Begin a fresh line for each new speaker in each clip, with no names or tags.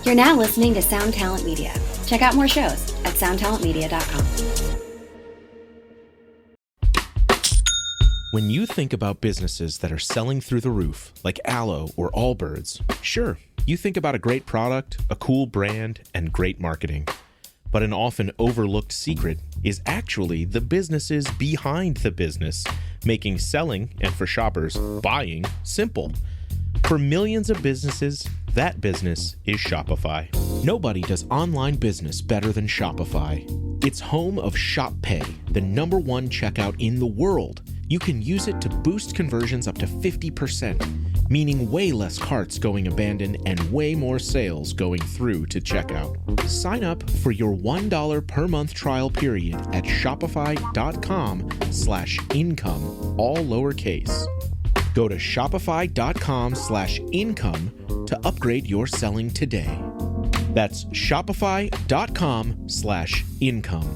You're now listening to Sound Talent Media. Check out more shows at soundtalentmedia.com.
When you think about businesses that are selling through the roof, like Aloe or Allbirds, sure, you think about a great product, a cool brand, and great marketing. But an often overlooked secret is actually the businesses behind the business, making selling, and for shoppers, buying, simple. For millions of businesses, that business is Shopify. Nobody does online business better than Shopify. It's home of Shop Pay, the #1 checkout in the world. You can use it to boost conversions up to 50%, meaning way less carts going abandoned and way more sales going through to checkout. Sign up for your $1 per month trial period at shopify.com/income, all lowercase. Go to shopify.com/income to upgrade your selling today. That's shopify.com/income.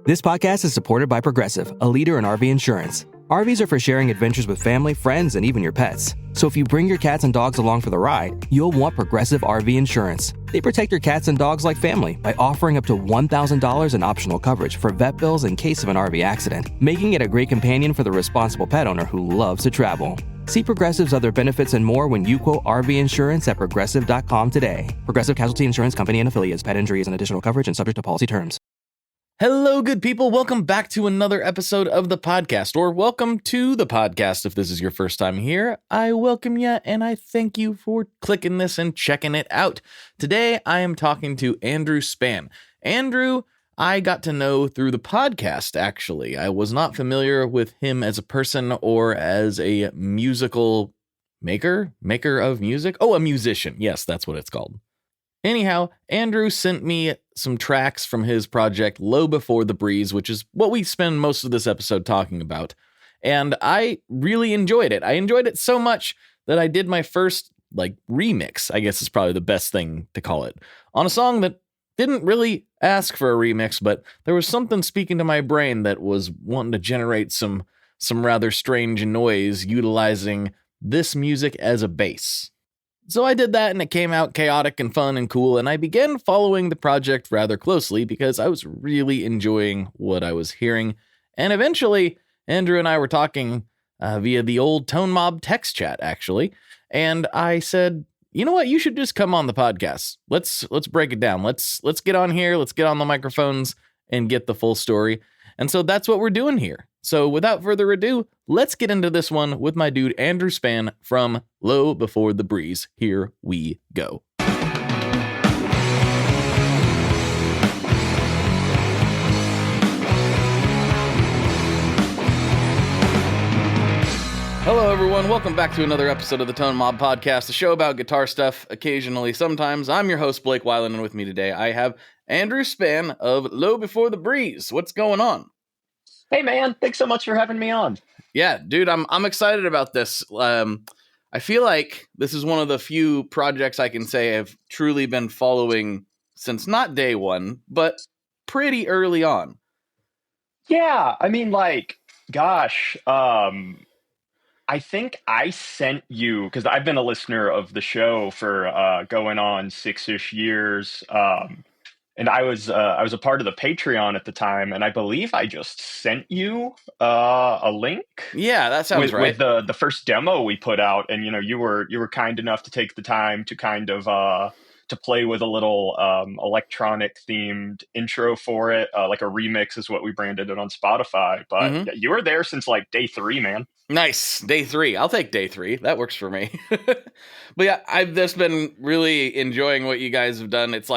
This podcast is supported by Progressive, a leader in RV insurance. RVs are for sharing adventures with family, friends, and even your pets. So if you bring your cats and dogs along for the ride, you'll want Progressive RV insurance. They protect your cats and dogs like family by offering up to $1,000 in optional coverage for vet bills in case of an RV accident, making it a great companion for the responsible pet owner who loves to travel. See Progressive's other benefits and more when you quote RV insurance at progressive.com today. Progressive Casualty Insurance Company and affiliates. Pet injury is an additional coverage and subject to policy terms.
Hello, good people. Welcome back to another episode of the podcast, or welcome to the podcast if this is your first time here. I welcome you, and I thank you for clicking this and checking it out. Today, I am talking to Andrew Spann. Andrew, I got to know through the podcast, actually. I was not familiar with him as a person or as a musical maker of music. Oh, a musician. Yes, that's what it's called. Anyhow, Andrew sent me some tracks from his project Low Before the Breeze, which is what we spend most of this episode talking about. And I really enjoyed it. I enjoyed it so much that I did my first, remix, I guess is probably the best thing to call it, on a song that didn't really ask for a remix, but there was something speaking to my brain that was wanting to generate some rather strange noise utilizing this music as a bass. So I did that, and it came out chaotic and fun and cool, and I began following the project rather closely because I was really enjoying what I was hearing. And eventually, Andrew and I were talking via the old Tone Mob text chat, actually, and I said, you know what, you should just come on the podcast. Let's break it down. Let's get on here, let's get on the microphones and get the full story. And so that's what we're doing here. So without further ado, let's get into this one with my dude Andrew Spann from Low Before the Breeze. Here we go. Hello, everyone. Welcome back to another episode of the Tone Mob Podcast, a show about guitar stuff, occasionally, sometimes. I'm your host, Blake Weiland, and with me today, I have Andrew Spann of Low Before the Breeze. What's going on?
Hey, man. Thanks so much for having me on.
Yeah, dude, I'm excited about this. I feel like this is one of the few projects I can say I've truly been following since not day one, but pretty early on.
Yeah, I mean, gosh, I think I sent you, because I've been a listener of the show for going on 6-ish years, and I was a part of the Patreon at the time, and I believe I just sent you a link.
Yeah, that sounds right.
With the first demo we put out, and you were kind enough to take the time to kind of to play with a little electronic themed intro for it, like a remix is what we branded it on Spotify. But you were there since day 3, man.
Nice. Day 3. I'll take day 3. That works for me. But yeah, I've just been really enjoying what you guys have done. It's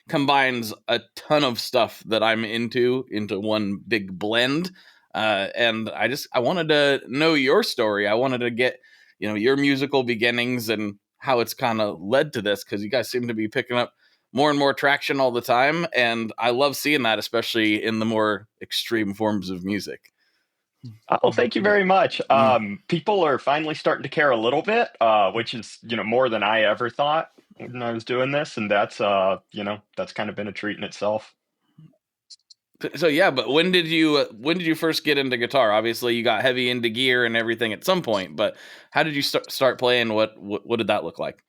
combines a ton of stuff that I'm into one big blend. And I wanted to know your story. I wanted to get, your musical beginnings and how it's kind of led to this, because you guys seem to be picking up more and more traction all the time. And I love seeing that, especially in the more extreme forms of music.
Oh, thank you very much. People are finally starting to care a little bit, which is, more than I ever thought when I was doing this. And that's, that's kind of been a treat in itself.
So yeah, but when did you first get into guitar? Obviously, you got heavy into gear and everything at some point, but how did you start playing? What did that look like?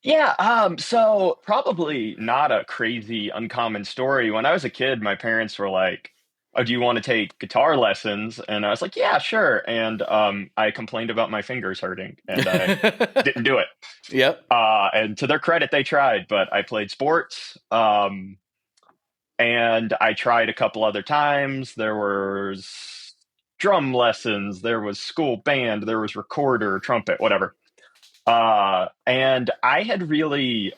Yeah, so probably not a crazy uncommon story. When I was a kid, my parents were like, "Oh, do you want to take guitar lessons?" And I was like, "Yeah, sure." And I complained about my fingers hurting, and I didn't do it.
Yep.
And to their credit, they tried, but I played sports. And I tried a couple other times. There was drum lessons, there was school band, there was recorder, trumpet, whatever. And I had really,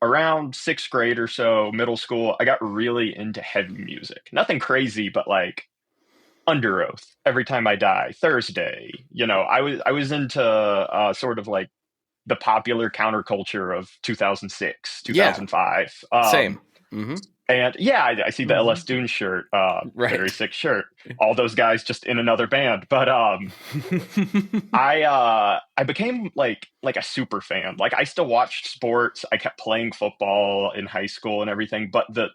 around sixth grade or so, middle school, I got really into heavy music. Nothing crazy, but like Under Oath, Every Time I Die, Thursday. I was into sort of like the popular counterculture of 2006,
Yeah.
2005.
Same. Mm-hmm.
And yeah, I see the LS Dune shirt, very
Right.
sick shirt. All those guys just in another band. But I became like a super fan. Like I still watched sports. I kept playing football in high school and everything. But the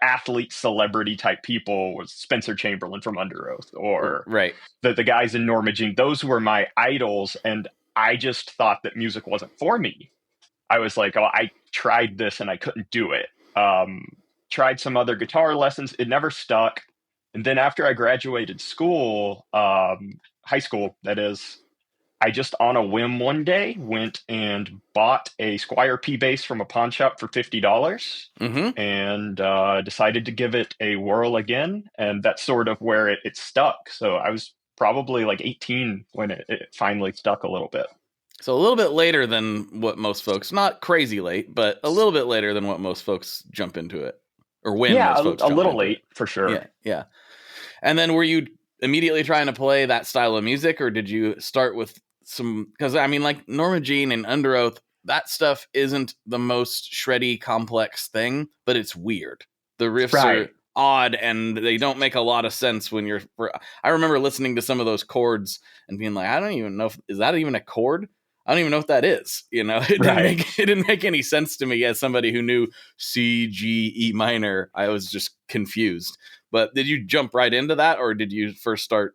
athlete celebrity type people was Spencer Chamberlain from Under Oath, or
Right.
the guys in Norma Jean. Those were my idols, and I just thought that music wasn't for me. I was like, oh, I tried this and I couldn't do it. Tried some other guitar lessons. It never stuck. And then after I graduated school, high school, that is, I just on a whim one day went and bought a Squire P bass from a pawn shop for $50
Mm-hmm.
and decided to give it a whirl again. And that's sort of where it stuck. So I was probably like 18 when it finally stuck a little bit.
So a little bit later than what most folks, not crazy late, but a little bit later than what most folks jump into it, or when
Yeah,
most folks
a
jump
little
into
late
it.
for sure.
Yeah, yeah. And then were you immediately trying to play that style of music, or did you start with some? Because I mean, like Norma Jean and Under Oath, that stuff isn't the most shreddy, complex thing, but it's weird. The riffs
Right.
are odd, and they don't make a lot of sense when you're. I remember listening to some of those chords and being like, I don't even know is that even a chord. I don't even know what that is.
Right.
It didn't make any sense to me as somebody who knew C, G, E minor. I was just confused. But did you jump right into that, or did you first start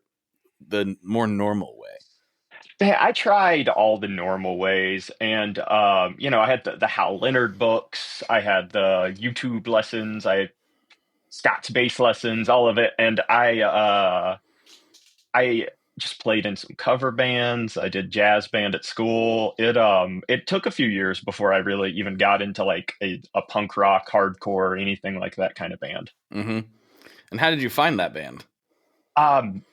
the more normal way?
Hey, I tried all the normal ways, and I had the Hal Leonard books, I had the YouTube lessons, I had Scott's bass lessons, all of it, and I just played in some cover bands. I did jazz band at school. It took a few years before I really even got into like a punk rock, hardcore, anything like that kind of band.
Mm-hmm. And how did you find that band?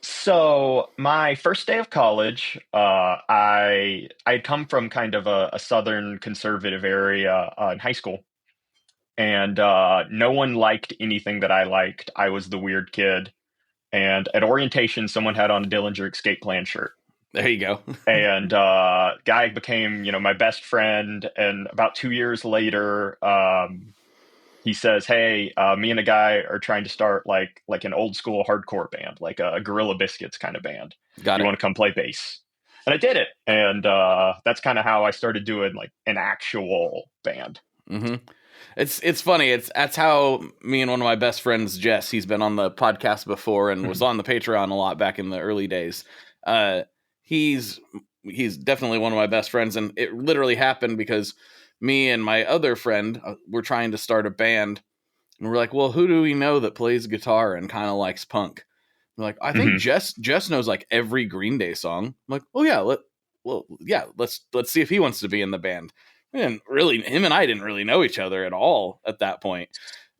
So my first day of college, I'd come from kind of a southern conservative area in high school, and no one liked anything that I liked. I was the weird kid, and at orientation, someone had on a Dillinger Escape Plan shirt,
There you go.
and guy became my best friend. And about 2 years later, he says, "Hey, me and a guy are trying to start like an old school hardcore band, like a Gorilla Biscuits kind of band.
Got
You
it.
want to come play bass?" And I did it, and that's kind of how I started doing like an actual band.
Mm-hmm. It's funny. That's how me and one of my best friends, Jess, he's been on the podcast before and was on the Patreon a lot back in the early days. Uh, he's definitely one of my best friends, and it literally happened because me and my other friend were trying to start a band, and we're like, well, who do we know that plays guitar and kind of likes punk? We're like, I think
Mhm.
Jess knows like every Green Day song. I'm like, oh yeah, let's see if he wants to be in the band. And really, him and I didn't really know each other at all at that point.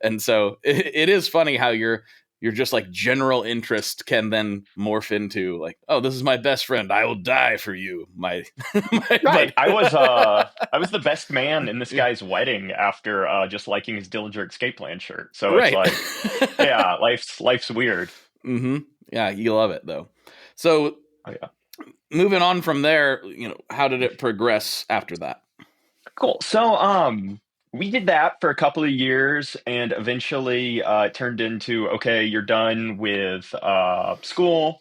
And so it is funny how your just like general interest can then morph into like, oh, this is my best friend. I will die for you, my my
Right.
buddy.
I was the best man in this guy's wedding after just liking his Dillinger Escape Plan shirt. So it's
Right.
like, yeah, life's weird.
Mm-hmm. Yeah, you love it though. So
Oh yeah.
moving on from there, how did it progress after that?
Cool. So, we did that for a couple of years, and eventually, it turned into, okay, you're done with school.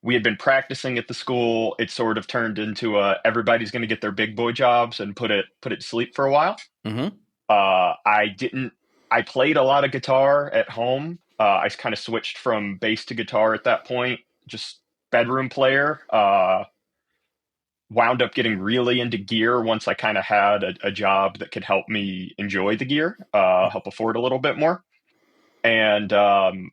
We had been practicing at the school. It sort of turned into everybody's going to get their big boy jobs and put it to sleep for a while.
Mm-hmm.
I didn't. I played a lot of guitar at home, I kind of switched from bass to guitar at that point, just bedroom player. Wound up getting really into gear once I kind of had a job that could help me enjoy the gear, help afford a little bit more. And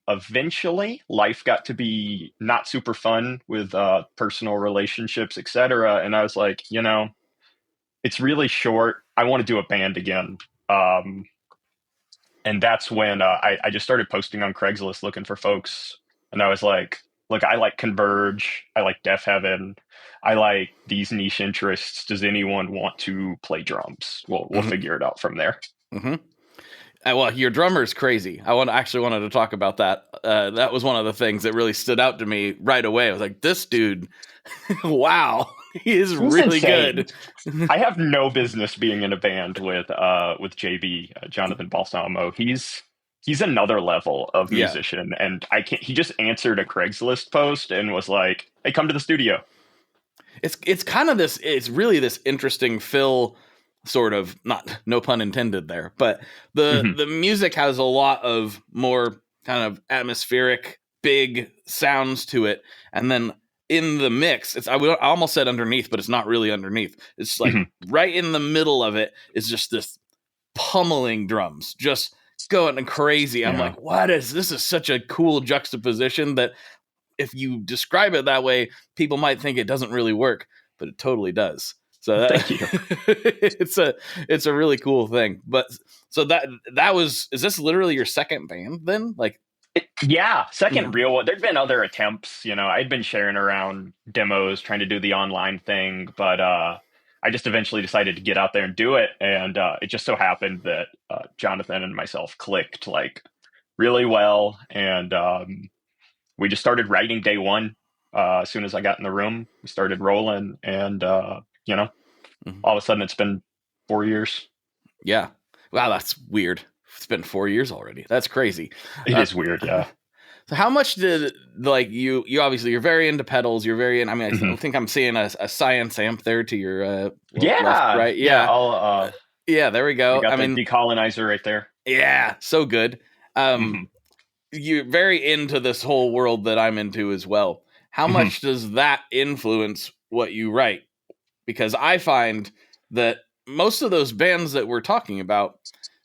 eventually, life got to be not super fun with personal relationships, etc. And I was like, it's really short. I want to do a band again. And that's when I just started posting on Craigslist looking for folks. And I was like, look, I like Converge. I like Deaf Heaven. I like these niche interests. Does anyone want to play drums? We'll figure it out from there.
Mm-hmm. Well, your drummer's crazy. I actually wanted to talk about that. That was one of the things that really stood out to me right away. I was like, this dude, wow, he is really
insane.
Good.
I have no business being in a band with JB, Jonathan Balsamo. He's another level of musician, and I can't. He just answered a Craigslist post and was like, "Hey, come to the studio."
It's kind of this. It's really this interesting fill. Sort of, not no pun intended there, but the music has a lot of more kind of atmospheric, big sounds to it, and then in the mix, I almost said underneath, but it's not really underneath. It's like right in the middle of it is just this pummeling drums, just going crazy. I'm like, what is this? Is such a cool juxtaposition that if you describe it that way, people might think it doesn't really work, but it totally does. So
thank you.
it's a really cool thing. But so is this literally your second band then? Like,
second real one. There'd been other attempts, I'd been sharing around demos, trying to do the online thing, but I just eventually decided to get out there and do it. And it just so happened that Jonathan and myself clicked like really well. And we just started writing day one. As soon as I got in the room, we started rolling, and all of a sudden it's been 4 years.
Yeah. Wow, that's weird. It's been 4 years already. That's crazy.
It is weird, yeah.
So how much did you obviously you're very into pedals, you're very I think I'm seeing a science amp there to your left, right?
Yeah.
There we go.
We got the decolonizer right there.
Yeah, so good. You're very into this whole world that I'm into as well. How much does that influence what you write? Because I find that most of those bands that we're talking about,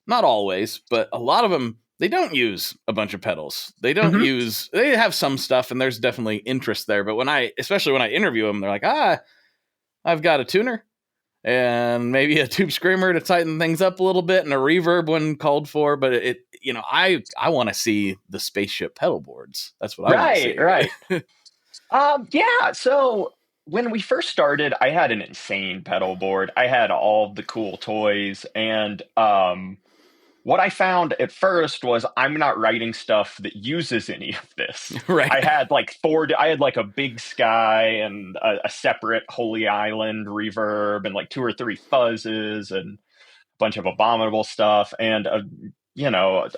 not always, but a lot of them, they don't use a bunch of pedals. They don't they have some stuff, and there's definitely interest there. But especially when I interview them, they're like, I've got a tuner and maybe a tube screamer to tighten things up a little bit and a reverb when called for. But I want to see the spaceship pedal boards. That's what I want to see.
Right. So when we first started, I had an insane pedal board. I had all the cool toys, and what I found at first was I'm not writing stuff that uses any of this.
Right.
I had like a Big Sky and a separate Holy Island reverb and like 2 or 3 fuzzes and a bunch of abominable stuff and a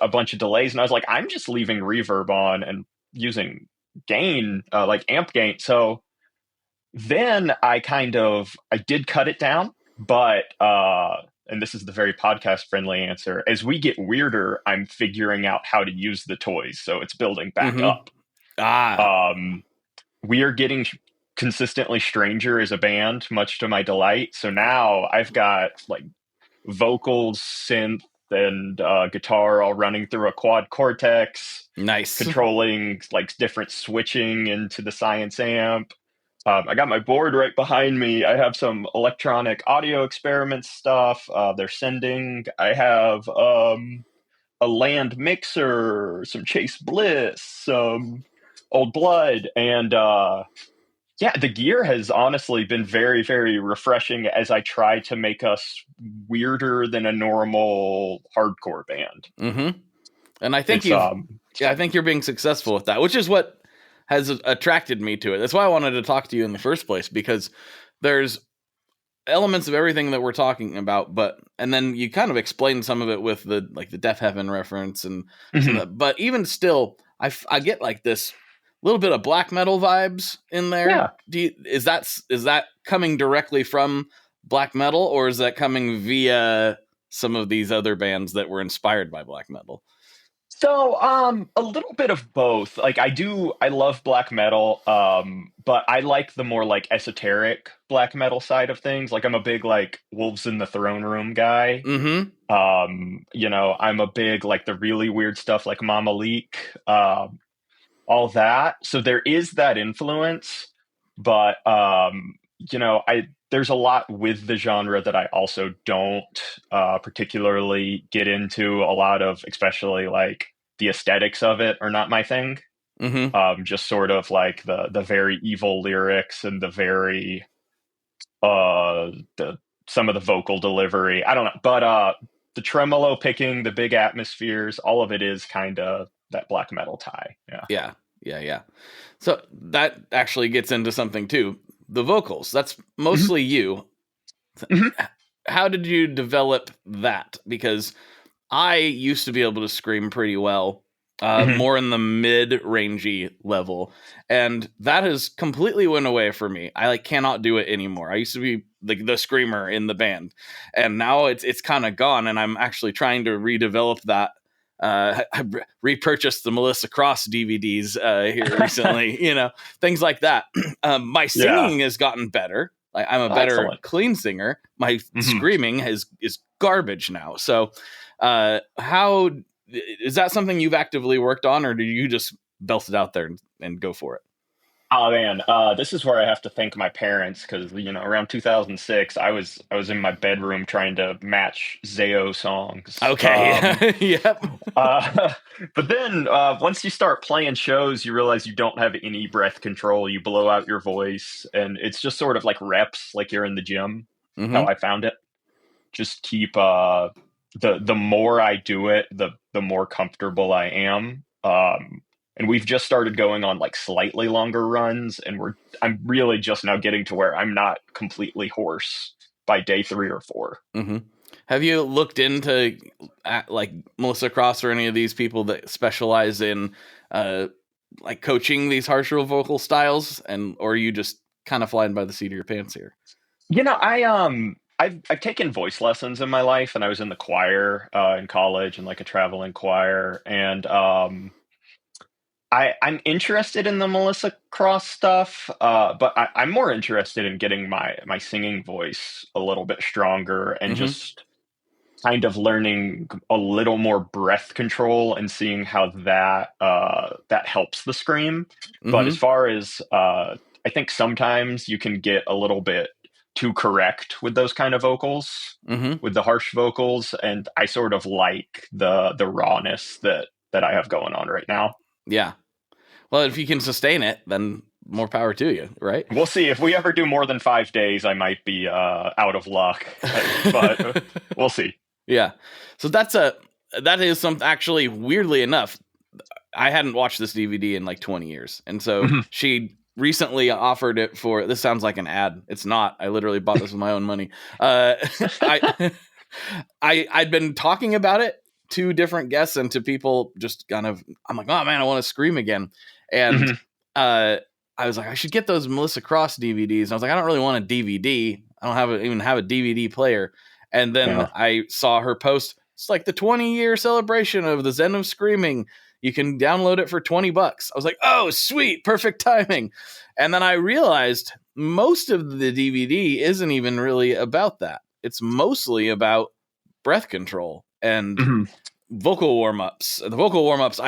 bunch of delays. And I was like, I'm just leaving reverb on and using gain, like amp gain. So then I did cut it down, but and this is the very podcast friendly answer. As we get weirder, I'm figuring out how to use the toys. So it's building back up. We are getting consistently stranger as a band, much to my delight. So now I've got like vocals, synth, and guitar all running through a quad Cortex.
Nice. Controlling
like different switching into the Science amp. I got my board right behind me. I have some electronic audio experiment stuff they're sending. I have a land mixer, some Chase Bliss, some Old Blood, and the gear has honestly been very, very refreshing as I try to make us weirder than a normal hardcore band.
And I think I think you're being successful with that, which is what has attracted me to it. That's why I wanted to talk to you in the first place, because there's elements of everything that we're talking about, and then you kind of explain some of it with the Deaf Heaven reference and but even still, I get like this little bit of black metal vibes in there. Yeah. Is that coming directly from black metal, or is that coming via some of these other bands that were inspired by black metal?
So, a little bit of both. Like I love black metal, but I like the more like esoteric black metal side of things. Like I'm a big like Wolves in the Throne Room guy.
Mm-hmm.
I'm a big like the really weird stuff like Mama Leak, all that. So there is that influence, but I there's a lot with the genre that I also don't particularly get into. A lot of, especially like the aesthetics of it, are not my thing.
Mm-hmm.
Just sort of like the very evil lyrics and the very the some of the vocal delivery. I don't know, but the tremolo picking, the big atmospheres, all of it is kind of that black metal tie. Yeah.
Yeah. Yeah. Yeah. So that actually gets into something too. The vocals. That's
Mhm.
mostly you.
Mhm.
How did you develop that? Because I used to be able to scream pretty well,
Mhm.
more in the mid-rangey level, and that has completely went away for me. I like cannot do it anymore. I used to be the screamer in the band, and now it's kind of gone. And I'm actually trying to redevelop that. I repurchased the Melissa Cross DVDs here recently, things like that. My
Yeah.
singing has gotten better. Like I'm a
Oh,
better
excellent.
clean singer. My
Mhm.
screaming is garbage now. So, how is that something you've actively worked on, or do you just belt it out there and go for it?
Oh man, this is where I have to thank my parents because around 2006, I was in my bedroom trying to match Zayo songs.
Okay. Yep.
Uh, but then once you start playing shows, you realize you don't have any breath control. You blow out your voice, and it's just sort of like reps, like you're in the gym. How
Mm-hmm.
I found it. Just keep the more I do it, the more comfortable I am. And we've just started going on like slightly longer runs, and I'm really just now getting to where I'm not completely hoarse by day 3 or 4.
Mm-hmm. Have you looked into like Melissa Cross or any of these people that specialize in uh, like coaching these harsher vocal styles, and or are you just kind of flying by the seat of your pants here?
I've taken voice lessons in my life, and I was in the choir in college and like a traveling choir, and I'm interested in the Melissa Cross stuff, but I'm more interested in getting my singing voice a little bit stronger and
Mm-hmm.
just kind of learning a little more breath control and seeing how that helps the scream. But as
Mm-hmm.
far as I think sometimes you can get a little bit too correct with those kind of vocals,
Mm-hmm.
with the harsh vocals, and I sort of like the rawness that I have going on right now.
Yeah. Well, if you can sustain it, then more power to you, right?
We'll see. If we ever do more than 5 days, I might be out of luck, but we'll see.
Yeah. So that is some actually weirdly enough, I hadn't watched this DVD in like 20 years. And so
Mhm.
she recently offered it for, this sounds like an ad. It's not. I literally bought this with my own money. I I'd been talking about it to different guests and to people just kind of, I'm like, oh man, I want to scream again. And
Mhm.
I was like, I should get those Melissa Cross DVDs. And I was like, I don't really want a DVD. I don't even have a DVD player. And then
Yeah.
I saw her post, it's like the 20-year celebration of the Zen of Screaming. You can download it for $20. I was like, oh, sweet, perfect timing. And then I realized most of the DVD isn't even really about that. It's mostly about breath control and
Mhm.
vocal warm-ups. The vocal warm-ups,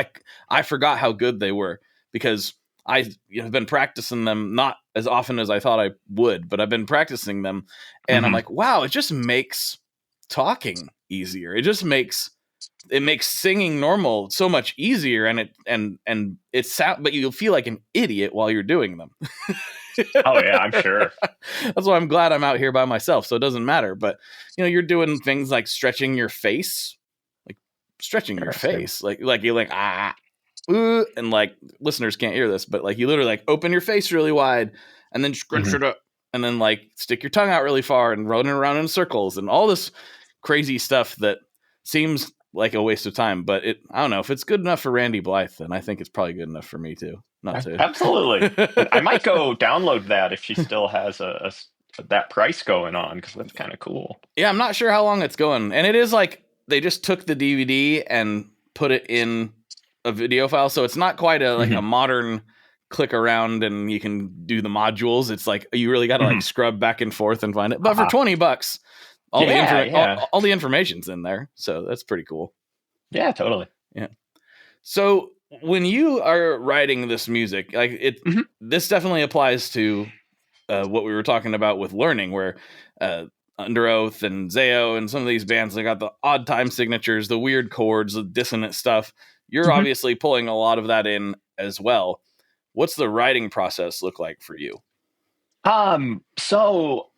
I forgot how good they were because I have been practicing them not as often as I thought I would, but I've been practicing them, and I'm
Mhm.
like, wow, it just makes talking easier. It makes singing normal so much easier, and it's but you feel like an idiot while you're doing them.
Oh yeah, I'm sure.
That's why I'm glad I'm out here by myself, so it doesn't matter. But you're doing things like stretching your face, like stretching your
Interesting.
face, like you're like and like listeners can't hear this, but like you literally like open your face really wide and then scrunch
Mhm.
it up, and then like stick your tongue out really far and run it around in circles and all this crazy stuff that seems like a waste of time. But I don't know, if it's good enough for Randy Blythe, then I think it's probably good enough for me too. Not to.
Absolutely. I might go download that if she still has that price going on because that's kind of cool.
Yeah, I'm not sure how long it's going. And it is like they just took the DVD and put it in a video file. So it's not quite a
Mm-hmm.
a modern click around and you can do the modules. It's like you really got to like scrub back and forth and find it. But for $20, all all the information's in there. So that's pretty cool.
Yeah, totally.
Yeah. So when you are writing this music, like this definitely applies to what we were talking about with learning, where Under Oath and Zayo and some of these bands, they got the odd time signatures, the weird chords, the dissonant stuff. You're obviously pulling a lot of that in as well. What's the writing process look like for you?
So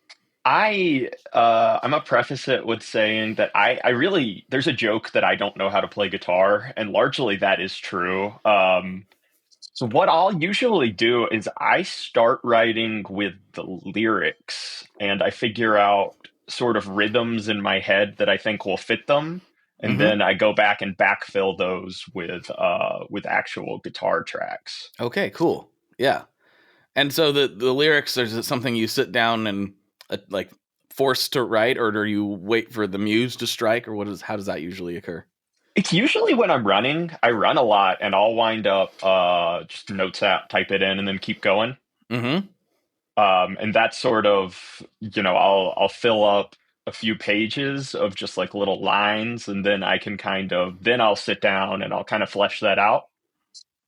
I'm gonna preface it with saying that I really, there's a joke that I don't know how to play guitar, and largely that is true. So what I'll usually do is I start writing with the lyrics and I figure out sort of rhythms in my head that I think will fit them. And then I go back and backfill those with actual guitar tracks.
Okay, cool. Yeah. And so the lyrics, is it something you sit down and like forced to write, or do you wait for the muse to strike, or how does that usually occur?
It's usually when I'm running. I run a lot, and I'll wind up just notes app, type it in, and then keep going. And that's sort of, I'll fill up a few pages of just like little lines, and then I can then I'll sit down and I'll kind of flesh that out.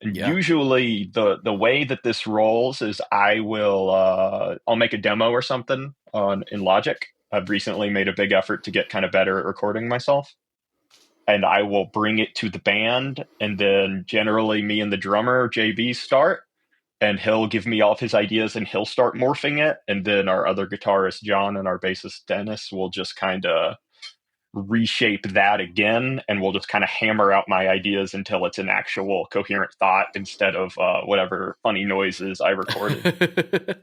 And usually the way that this rolls is I'll make a demo or something in Logic. I've recently made a big effort to get kind of better at recording myself. And I will bring it to the band, and then generally me and the drummer, JB, start, and he'll give me all of his ideas and he'll start morphing it. And then our other guitarist, John, and our bassist, Dennis, will just kind of reshape that again, and we'll just kind of hammer out my ideas until it's an actual coherent thought instead of whatever funny noises I recorded.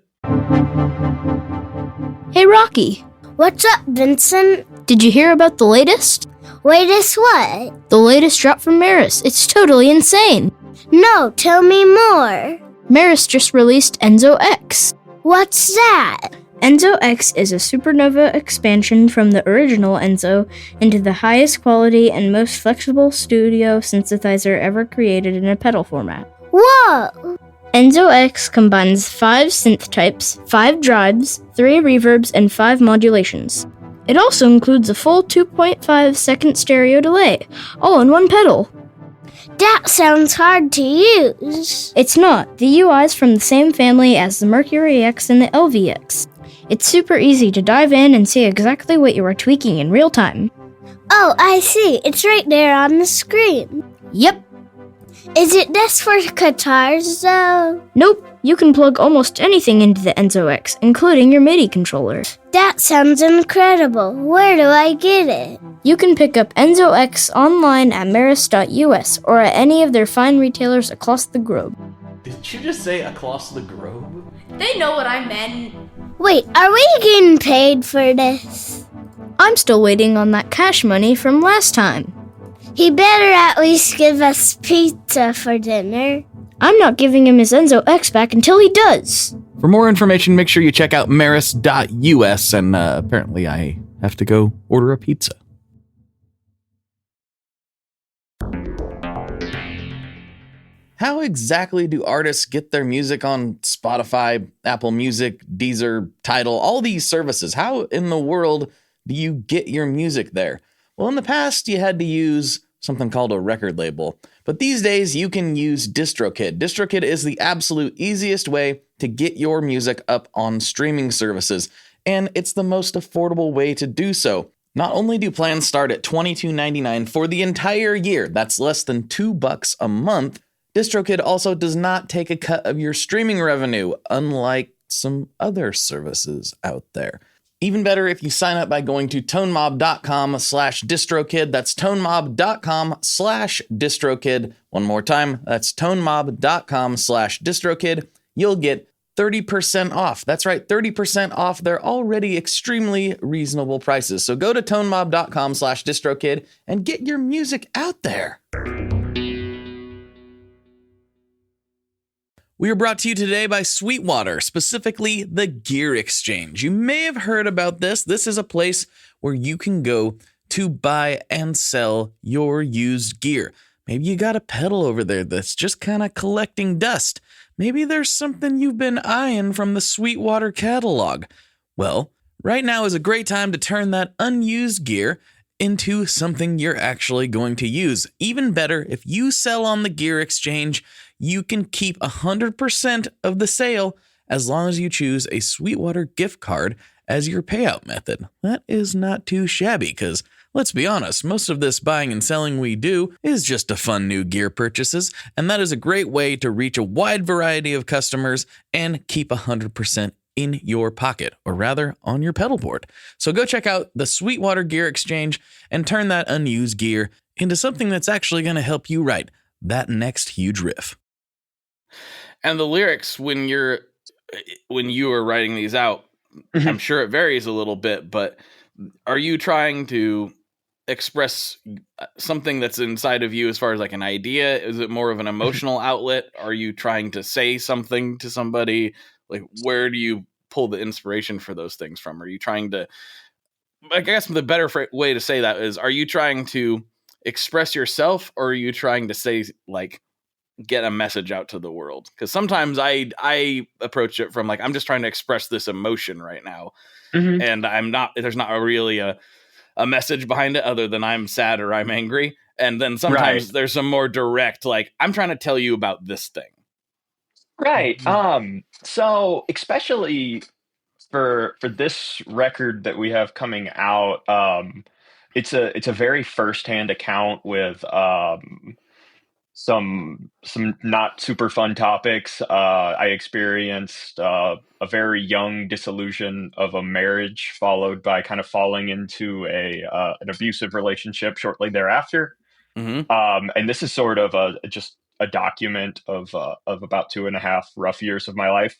Hey, Rocky.
What's up, Vincent?
Did you hear about the latest?
Latest what?
The latest drop from Maris. It's totally insane.
No, tell me more.
Maris just released Enzo X.
What's that?
Enzo X is a supernova expansion from the original Enzo into the highest quality and most flexible studio synthesizer ever created in a pedal format.
Whoa!
Enzo X combines 5 synth types, 5 drives, 3 reverbs, and 5 modulations. It also includes a full 2.5 second stereo delay, all in one pedal.
That sounds hard to use.
It's not. The UI is from the same family as the Mercury X and the LVX. It's super easy to dive in and see exactly what you are tweaking in real time.
Oh, I see. It's right there on the screen.
Yep.
Is it just for guitars, though?
Nope. You can plug almost anything into the Enzo X, including your MIDI controller.
That sounds incredible. Where do I get it?
You can pick up Enzo X online at maris.us or at any of their fine retailers across the globe.
Did you just say across the globe?
They know what I meant.
Wait, are we getting paid for this?
I'm still waiting on that cash money from last time.
He better at least give us pizza for dinner.
I'm not giving him his Enzo X back until he does.
For more information, make sure you check out maris.us, and apparently I have to go order a pizza. How exactly do artists get their music on Spotify, Apple Music, Deezer, Tidal, all these services? How in the world do you get your music there? Well, in the past, you had to use something called a record label. But these days, you can use DistroKid. DistroKid is the absolute easiest way to get your music up on streaming services, and it's the most affordable way to do so. Not only do plans start at $22.99 for the entire year, that's less than $2 a month, DistroKid also does not take a cut of your streaming revenue, unlike some other services out there. Even better if you sign up by going to tonemob.com/distrokid. That's tonemob.com/distrokid. One more time, that's tonemob.com/distrokid. You'll get 30% off. That's right, 30% off their already extremely reasonable prices. So go to tonemob.com/distrokid and get your music out there. We are brought to you today by Sweetwater, specifically the Gear Exchange. You may have heard about this. This is a place where you can go to buy and sell your used gear. Maybe you got a pedal over there that's just kind of collecting dust. Maybe there's something you've been eyeing from the Sweetwater catalog. Well, right now is a great time to turn that unused gear into something you're actually going to use. Even better, if you sell on the gear exchange, you can keep 100% of the sale as long as you choose a Sweetwater gift card as your payout method. That is not too shabby because, let's be honest, most of this buying and selling we do is just to fund new gear purchases, and that is a great way to reach a wide variety of customers and keep 100% in your pocket, or rather on your pedal board. So go check out the Sweetwater Gear Exchange and turn that unused gear into something that's actually going to help you write that next huge riff. And the lyrics, when you are writing these out, I'm sure it varies a little bit, but are you trying to express something that's inside of you as far as like an idea? Is it more of an emotional outlet? Are you trying to say something to somebody? Like, where do you pull the inspiration for those things from? Are you trying to, I guess the better way to say that is, are you trying to express yourself, or are you trying to say, like, get a message out to the world? Because sometimes I approach it from like, I'm just trying to express this emotion right now. And there's not really a message behind it other than I'm sad or I'm angry. And then sometimes there's some more direct, like, I'm trying to tell you about this thing.
Right. So especially for this record that we have coming out, it's a very firsthand account with some not super fun topics. I experienced a very young dissolution of a marriage, followed by kind of falling into an abusive relationship shortly thereafter. And this is sort of just a document of about 2.5 rough years of my life.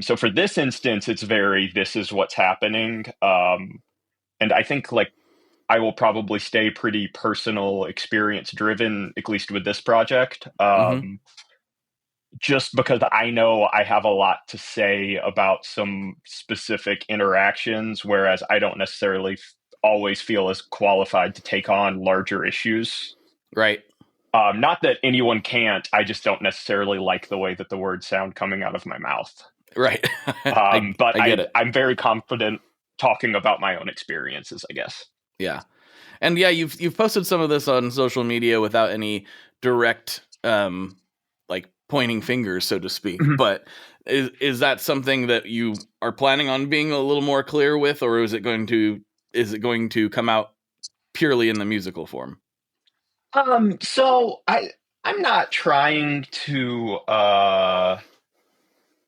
So for this instance, it's this is what's happening. And I think like I will probably stay pretty personal experience driven, at least with this project. Just because I know I have a lot to say about some specific interactions, whereas I don't necessarily always feel as qualified to take on larger issues.
Right.
Not that anyone can't, I just don't necessarily like the way that the words sound coming out of my mouth.
Right.
But
I get it.
I'm very confident talking about my own experiences, I guess.
Yeah. And yeah, you've posted some of this on social media without any direct like pointing fingers, so to speak. But is that something that you are planning on being a little more clear with, or is it going to come out purely in the musical form?
So I'm not trying to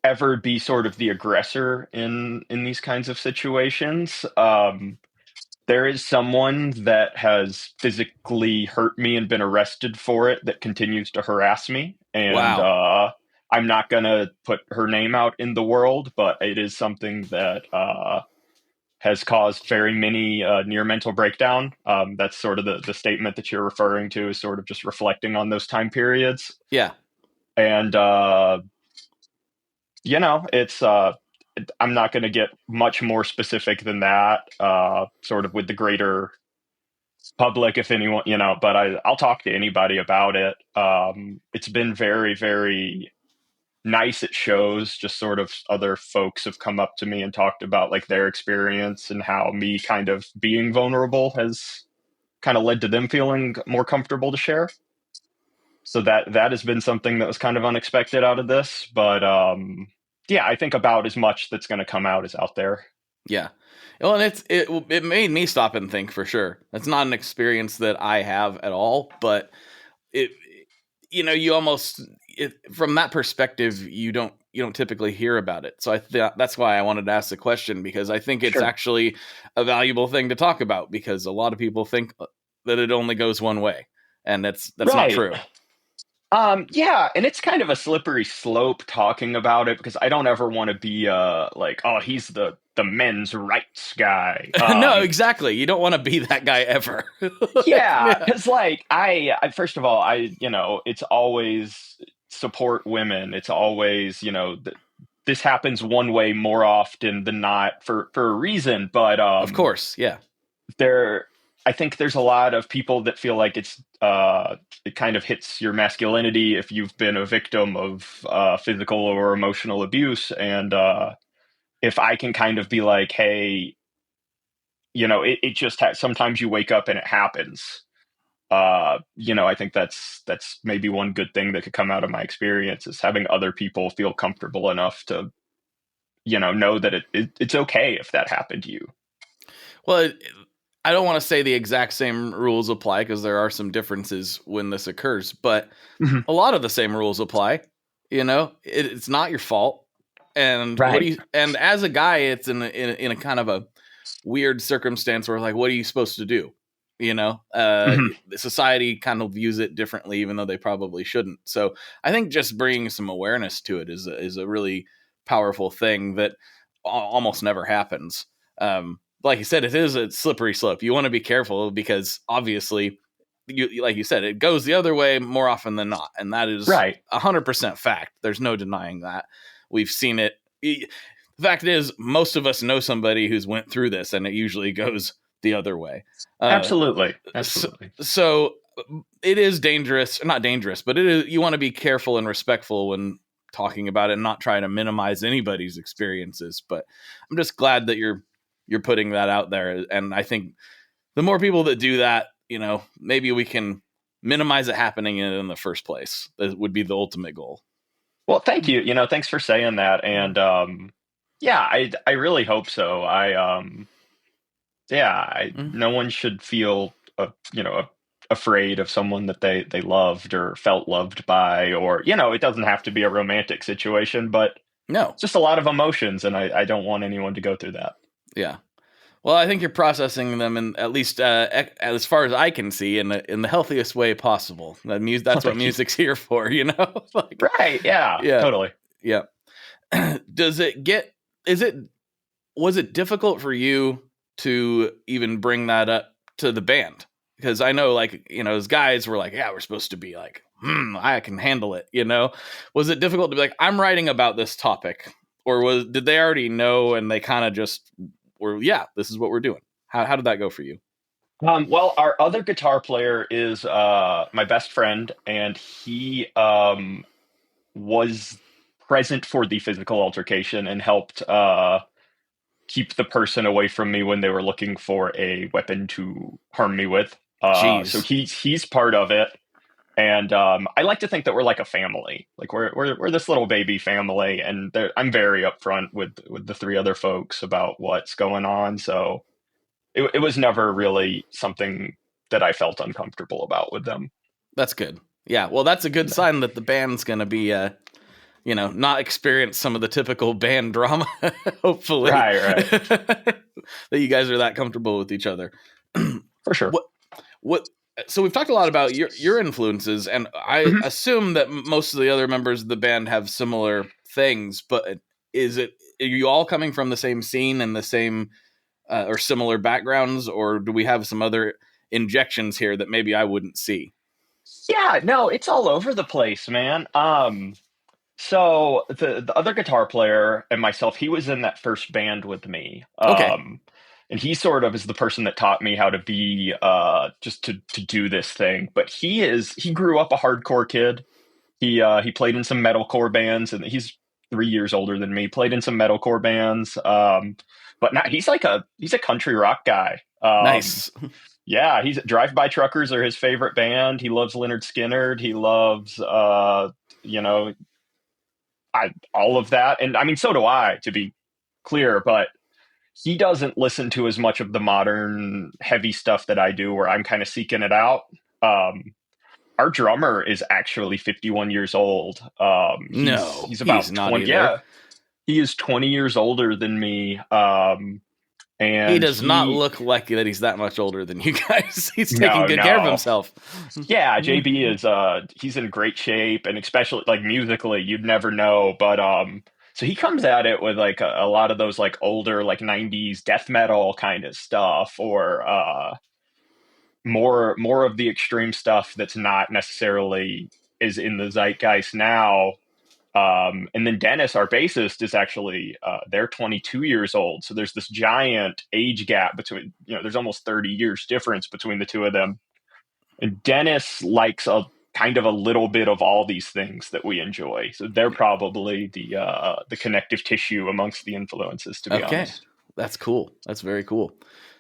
ever be sort of the aggressor in these kinds of situations. There is someone that has physically hurt me and been arrested for it that continues to harass me. And
Wow.
I'm not going to put her name out in the world, but it is something that has caused very many near mental breakdown. That's sort of the statement that you're referring to, is sort of just reflecting on those time periods.
Yeah.
And, it's I'm not going to get much more specific than that, sort of with the greater public, if anyone, but I'll talk to anybody about it. It's been very, very nice at shows. Just sort of other folks have come up to me and talked about like their experience and how me kind of being vulnerable has kind of led to them feeling more comfortable to share. So that has been something that was kind of unexpected out of this, but yeah, I think about as much that's going to come out is out there.
Yeah. Well, and it made me stop and think, for sure. That's not an experience that I have at all, but you almost, from that perspective, you don't typically hear about it. So that's why I wanted to ask the question, because I think it's actually a valuable thing to talk about, because a lot of people think that it only goes one way, and that's not true.
Yeah, and it's kind of a slippery slope talking about it, because I don't ever want to be like, oh, he's the men's rights guy.
No, exactly. You don't want to be that guy ever.
Yeah, because like I first of all, it's always support women. It's always, this happens one way more often than not for a reason. But
of course, yeah.
I think there's a lot of people that feel like it kind of hits your masculinity if you've been a victim of physical or emotional abuse. And if I can kind of be like, hey, it just sometimes you wake up and it happens. I think that's maybe one good thing that could come out of my experience is having other people feel comfortable enough to, know that it's okay if that happened to you.
Well, I don't want to say the exact same rules apply because there are some differences when this occurs, but
Mhm.
a lot of the same rules apply. It's not your fault. And
Right.
and as a guy, it's in a kind of a weird circumstance where like, what are you supposed to do?
Mhm.
Society kind of views it differently, even though they probably shouldn't. So I think just bringing some awareness to it is a really powerful thing that almost never happens. Like you said, it is a slippery slope. You want to be careful because obviously, like you said, it goes the other way more often than not, and that is
Right.
100% fact. There's no denying that. We've seen it. The fact is, most of us know somebody who's went through this, and it usually goes the other way.
Absolutely.
So,
Absolutely.
so it is dangerous, not dangerous, but it is. You want to be careful and respectful when talking about it, and not try to minimize anybody's experiences. But I'm just glad that you're putting that out there, and I think the more people that do that, maybe we can minimize it happening in the first place. That would be the ultimate goal.
Well, thank you. Thanks for saying that. And yeah, I really hope so.
Mm.
No one should feel afraid of someone that they loved or felt loved by, or it doesn't have to be a romantic situation, but
No.
it's just a lot of emotions, and I don't want anyone to go through that.
Yeah. Well, I think you're processing them, in at least as far as I can see, in the healthiest way possible. That's what
Thank you.
music's here for, Like,
Right. Yeah,
yeah,
totally.
yeah. Does it get? Is it? Was it difficult for you to even bring that up to the band? Because I know, like, as guys, we're like, yeah, we're supposed to be like, I can handle it. Was it difficult to be like, I'm writing about this topic, or did they already know and they kind of just were, yeah, this is what we're doing? How did that go for you?
Well, our other guitar player is my best friend, and he was present for the physical altercation and helped keep the person away from me when they were looking for a weapon to harm me with. So
Jeez.
he's part of it, and I like to think that we're like a family. Like we're this little baby family, and I'm very upfront with the three other folks about what's going on. So it was never really something that I felt uncomfortable about with them.
That's good. Yeah. Well, that's a good sign that the band's going to be, not experience some of the typical band drama, hopefully.
Right.
That you guys are that comfortable with each other.
For sure.
What so we've talked a lot about your influences, and I
Mhm.
assume that most of the other members of the band have similar things, but are you all coming from the same scene and the same or similar backgrounds, or do we have some other injections here that maybe I wouldn't see?
Yeah, no, it's all over the place, man. So the other guitar player and myself, he was in that first band with me.
Okay.
And he sort of is the person that taught me how to be just to do this thing. But he grew up a hardcore kid. He played in some metalcore bands, and he's 3 years older than me. Played in some metalcore bands, but not, he's a country rock guy.
Nice.
Yeah, he's Drive By Truckers are his favorite band. He loves Leonard Skinner. He loves you know all of that, and I mean so do I, to be clear. But he doesn't listen to as much of the modern heavy stuff that I do, where I'm kind of seeking it out. Um, our drummer is actually 51 years old.
No,
He's
he's
about
not
20.
either.
Yeah, he is 20 years older than me.
He
And
does not
he
look like that he's that much older than you guys. He's taking
no,
good care of
no.
himself.
Yeah, JB is he's in great shape, and especially like musically, you'd never know. But so he comes at it with like a lot of those like older like 90s death metal kind of stuff, or more of the extreme stuff that's not necessarily is in the zeitgeist now. And then Dennis, our bassist, is actually they're 22 years old. So there's this giant age gap between, there's almost 30 years difference between the two of them. And Dennis likes a kind of a little bit of all these things that we enjoy. So they're probably the connective tissue amongst the influences, to be honest.
That's cool. That's very cool.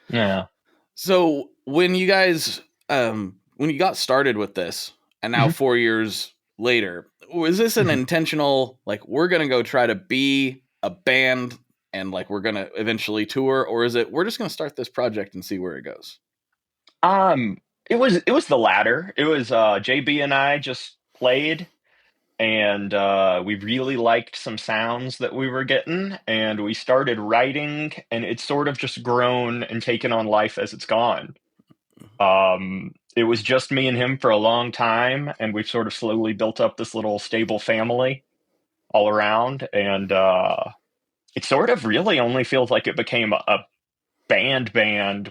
Yeah.
So when you guys, when you got started with this, and now 4 years later, was this an intentional, like, we're going to go try to be a band and like we're going to eventually tour, or is it we're just going to start this project and see where it goes?
It was the latter. It was JB and I just played, and we really liked some sounds that we were getting, and we started writing, and it's sort of just grown and taken on life as it's gone. It was just me and him for a long time, and we've sort of slowly built up this little stable family all around, and it sort of really only feels like it became a band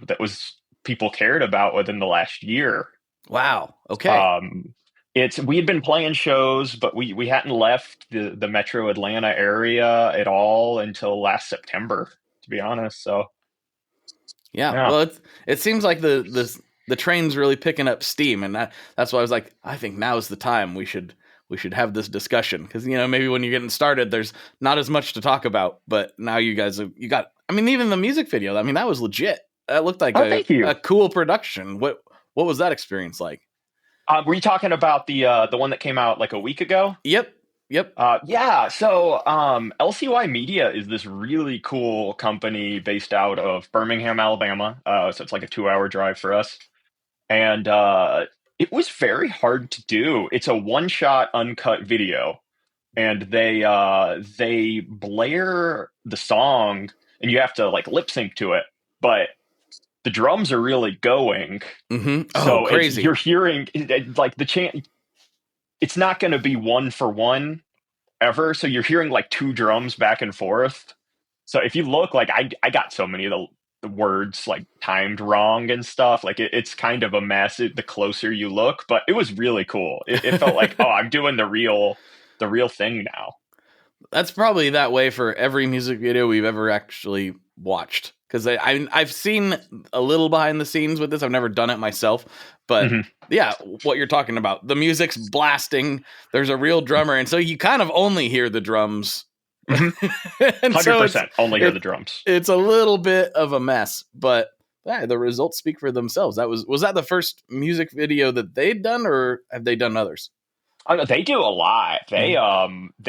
that was people cared about within the last year.
Wow. Okay.
We had been playing shows, but we hadn't left the metro Atlanta area at all until last September, to be honest. So
yeah. Well, it seems like the train's really picking up steam, and that's why I was like, I think now is the time we should have this discussion, because maybe when you're getting started, there's not as much to talk about, but now you guys you got. I mean, even the music video. I mean, that was legit. That looked like a cool production. What was that experience like?
Were you talking about the one that came out like a week ago?
Yep.
Yeah. So LCY Media is this really cool company based out of Birmingham, Alabama. So it's like a 2-hour drive for us. And it was very hard to do. It's a one-shot uncut video. And they blare the song, and you have to like lip sync to it. But the drums are really going.
Mm-hmm. Oh,
so
crazy.
You're hearing like the chant. It's not going to be one for one ever. So you're hearing like two drums back and forth. So if you look, like I got so many of the words like timed wrong and stuff. Like it's kind of a mess the closer you look, but it was really cool. It felt like, oh, I'm doing the real thing now.
That's probably that way for every music video we've ever actually watched. Because I've seen a little behind the scenes with this. I've never done it myself. But yeah, what you're talking about. The music's blasting. There's a real drummer. And so you kind of only hear the drums.
100% only hear the drums.
It's a little bit of a mess. But yeah, the results speak for themselves. Was that the first music video that they'd done, or have they done others?
Oh, no, they do a lot. They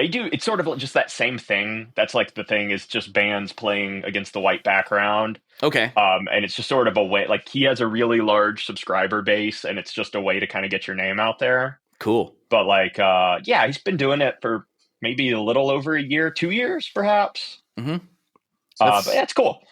do. It's sort of just that same thing. That's like the thing is just bands playing against the white background.
Okay.
And it's just sort of a way, like he has a really large subscriber base, and it's just a way to kind of get your name out there.
Cool.
But like, yeah, he's been doing it for maybe a little over a year, 2 years, perhaps.
Mm-hmm.
But yeah, it's cool.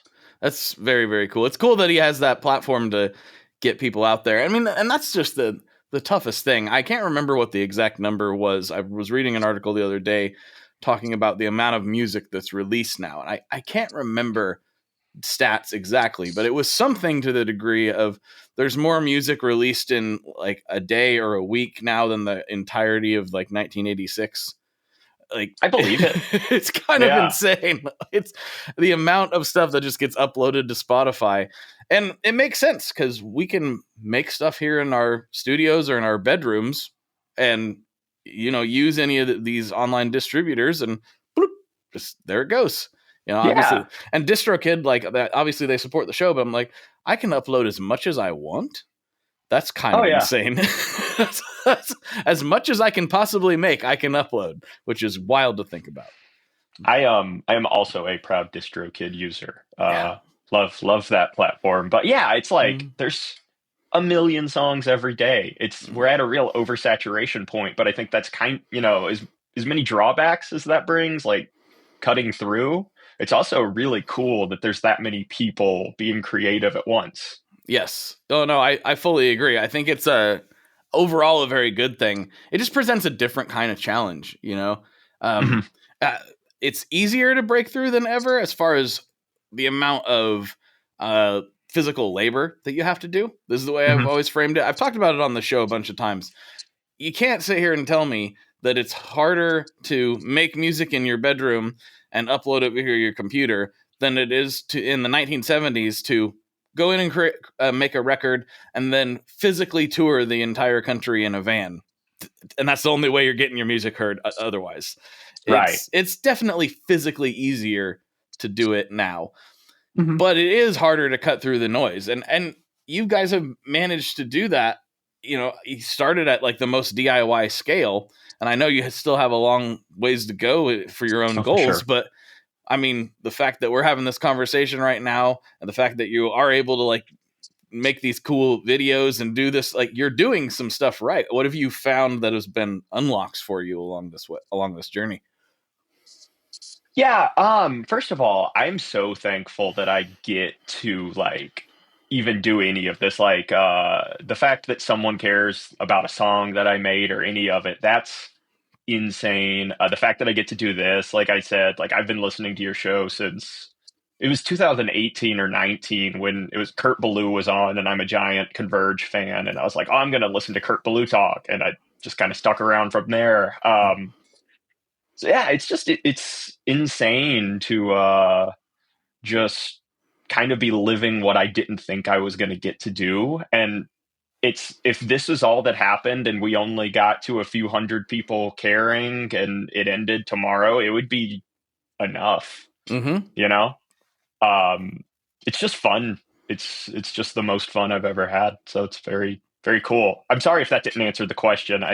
That's very, very cool. It's cool that he has that platform to get people out there. I mean, and that's just the toughest thing. I can't remember what the exact number was. I was reading an article the other day talking about the amount of music that's released now. And I can't remember stats exactly, but it was something to the degree of there's more music released in like a day or a week now than the entirety of like 1986. Like,
I believe it.
It's kind of insane. It's the amount of stuff that just gets uploaded to Spotify. And it makes sense because we can make stuff here in our studios or in our bedrooms and, use any of these online distributors and bloop, just there it goes. Obviously. And DistroKid, like that, obviously they support the show, but I'm like, I can upload as much as I want. That's kind of insane. That's as much as I can possibly make, I can upload, which is wild to think about.
I am also a proud DistroKid user. Love that platform. But yeah, it's like there's a million songs every day. We're at a real oversaturation point, but I think that's as many drawbacks as that brings, like cutting through. It's also really cool that there's that many people being creative at once.
Yes. Oh no, I fully agree. I think it's overall a very good thing. It just presents a different kind of challenge, It's easier to break through than ever as far as the amount of physical labor that you have to do. This is the way I've always framed it. I've talked about it on the show a bunch of times. You can't sit here and tell me that it's harder to make music in your bedroom and upload it via your computer than it is to in the 1970s to go in and make a record and then physically tour the entire country in a van. And that's the only way you're getting your music heard otherwise.
Right.
It's definitely physically easier to do it now,
Mhm.
but it is harder to cut through the noise. And you guys have managed to do that. You started at like the most DIY scale, and I know you still have a long ways to go for your own
Oh, for
goals,
sure.
but I mean, the fact that we're having this conversation right now and the fact that you are able to like make these cool videos and do this, like you're doing some stuff right. What have you found that has been unlocks for you along this journey?
Yeah, first of all, I'm so thankful that I get to like even do any of this. Like the fact that someone cares about a song that I made or any of it, that's insane. The fact that I get to do this, like I said, like I've been listening to your show since it was 2018 or 19 when it was Kurt Ballou was on, and I'm a giant Converge fan, and I was like, oh, I'm gonna listen to Kurt Ballou talk, and I just kind of stuck around from there. So yeah, it's just it's insane to just kind of be living what I didn't think I was going to get to do. And it's if this is all that happened and we only got to a few hundred people caring and it ended tomorrow, it would be enough.
Mm-hmm.
You know, it's just fun. It's just the most fun I've ever had. So it's very very cool. I'm sorry if that didn't answer the question.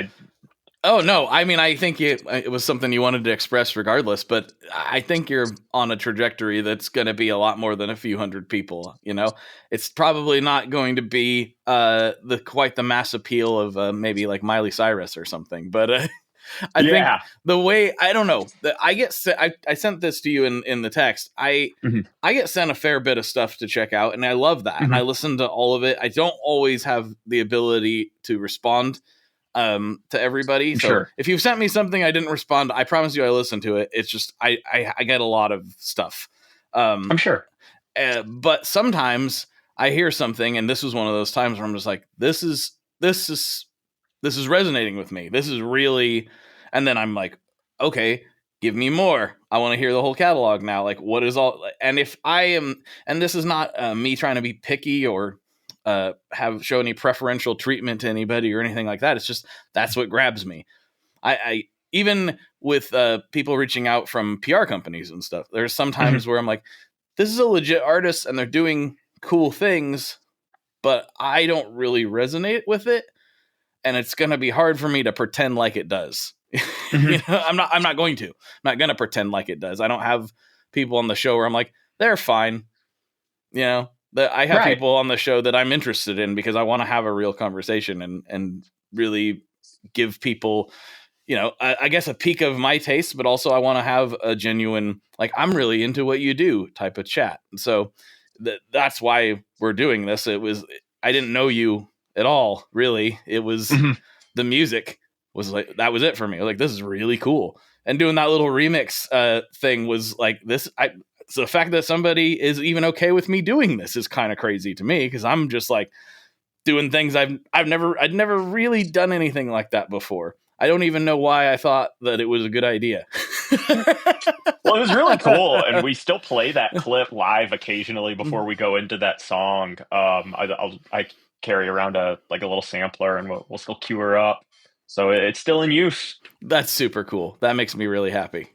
Oh, no. I mean, I think it was something you wanted to express regardless, but I think you're on a trajectory that's going to be a lot more than a few hundred people. It's probably not going to be quite the mass appeal of maybe like Miley Cyrus or something, but I think the way, I don't know, I sent this to you in the text. I get sent a fair bit of stuff to check out, and I love that. And I listen to all of it. I don't always have the ability to respond to everybody. So
Sure.
if you've sent me something I didn't respond, I promise you I listen to it. It's just I get a lot of stuff.
I'm sure.
But sometimes I hear something, and this was one of those times where I'm just like, this is resonating with me. This is really, and then I'm like, okay, give me more. I want to hear the whole catalog now. Like, what is all? And if I am, and this is not me trying to be picky or show any preferential treatment to anybody or anything like that. It's just that's what grabs me. I even with people reaching out from PR companies and stuff, there's sometimes where I'm like, this is a legit artist and they're doing cool things, but I don't really resonate with it, and it's going to be hard for me to pretend like it does. I'm not going to. I'm not going to pretend like it does. I don't have people on the show where I'm like, they're fine. I have people on the show that I'm interested in because I want to have a real conversation and really give people, I guess a peek of my taste, but also I want to have a genuine, like, I'm really into what you do type of chat. And so that's why we're doing this. I didn't know you at all, really. It was the music was like, that was it for me. Like, this is really cool. And doing that little remix thing was like this. So the fact that somebody is even okay with me doing this is kind of crazy to me, because I'm just like doing things I'd never really done anything like that before. I don't even know why I thought that it was a good idea.
Well, it was really cool, and we still play that clip live occasionally before we go into that song. I carry around a little sampler, and we'll still cue her up, so it's still in use.
That's super cool. That makes me really happy.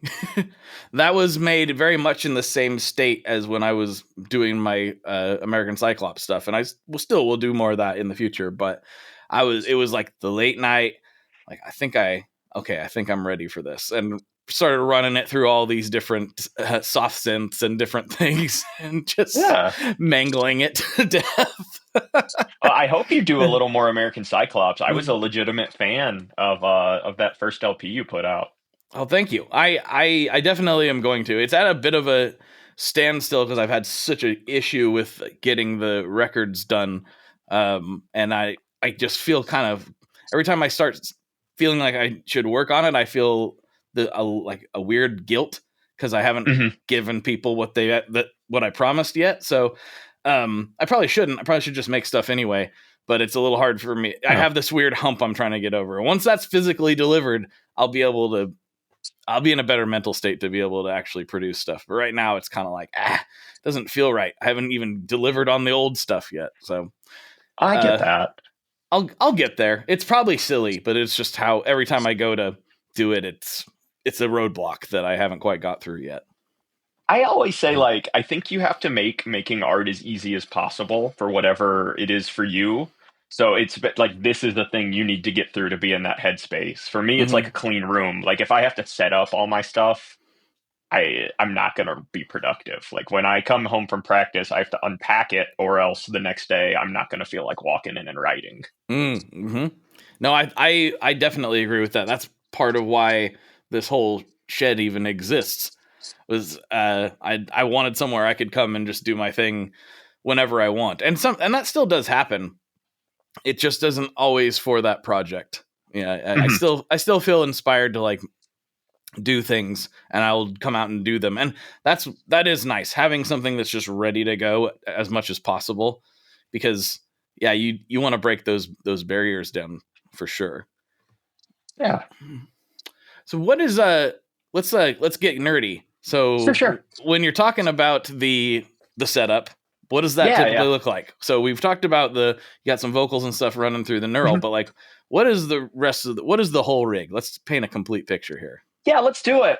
That was made very much in the same state as when I was doing my American Cyclops stuff, and I will do more of that in the future. But it was like the late night, like I think I'm ready for this, and started running it through all these different soft synths and different things, and just mangling it to death.
I hope you do a little more American Cyclops. I was a legitimate fan of that first LP you put out.
Oh, thank you. I definitely am going to. It's at a bit of a standstill because I've had such an issue with getting the records done, and I just feel kind of, every time I start feeling like I should work on it, I feel a weird guilt because I haven't given people what I promised yet. So I probably shouldn't. I probably should just make stuff anyway, but it's a little hard for me. I have this weird hump I'm trying to get over. Once that's physically delivered, I'll be in a better mental state to be able to actually produce stuff. But right now it's kind of like, it doesn't feel right. I haven't even delivered on the old stuff yet. So
I get that.
I'll get there. It's probably silly, but it's just how every time I go to do it, it's a roadblock that I haven't quite got through yet.
I always say, like, I think you have to make making art as easy as possible for whatever it is for you. So it's like, this is the thing you need to get through to be in that headspace. For me, it's like a clean room. Like, if I have to set up all my stuff, I'm not going to be productive. Like, when I come home from practice, I have to unpack it, or else the next day I'm not going to feel like walking in and writing.
Mm-hmm. No, I definitely agree with that. That's part of why this whole shed even exists. Was I wanted somewhere I could come and just do my thing whenever I want, and that still does happen. It just doesn't always for that project. Yeah, I still feel inspired to like do things, and I'll come out and do them, and that is nice, having something that's just ready to go as much as possible, because you want to break those barriers down for sure.
Yeah.
So what is let's get nerdy. So
sure.
When you're talking about the setup, what does that typically look like? So we've talked about you got some vocals and stuff running through the neural, but like, what is the rest of what is the whole rig? Let's paint a complete picture here.
Yeah, let's do it.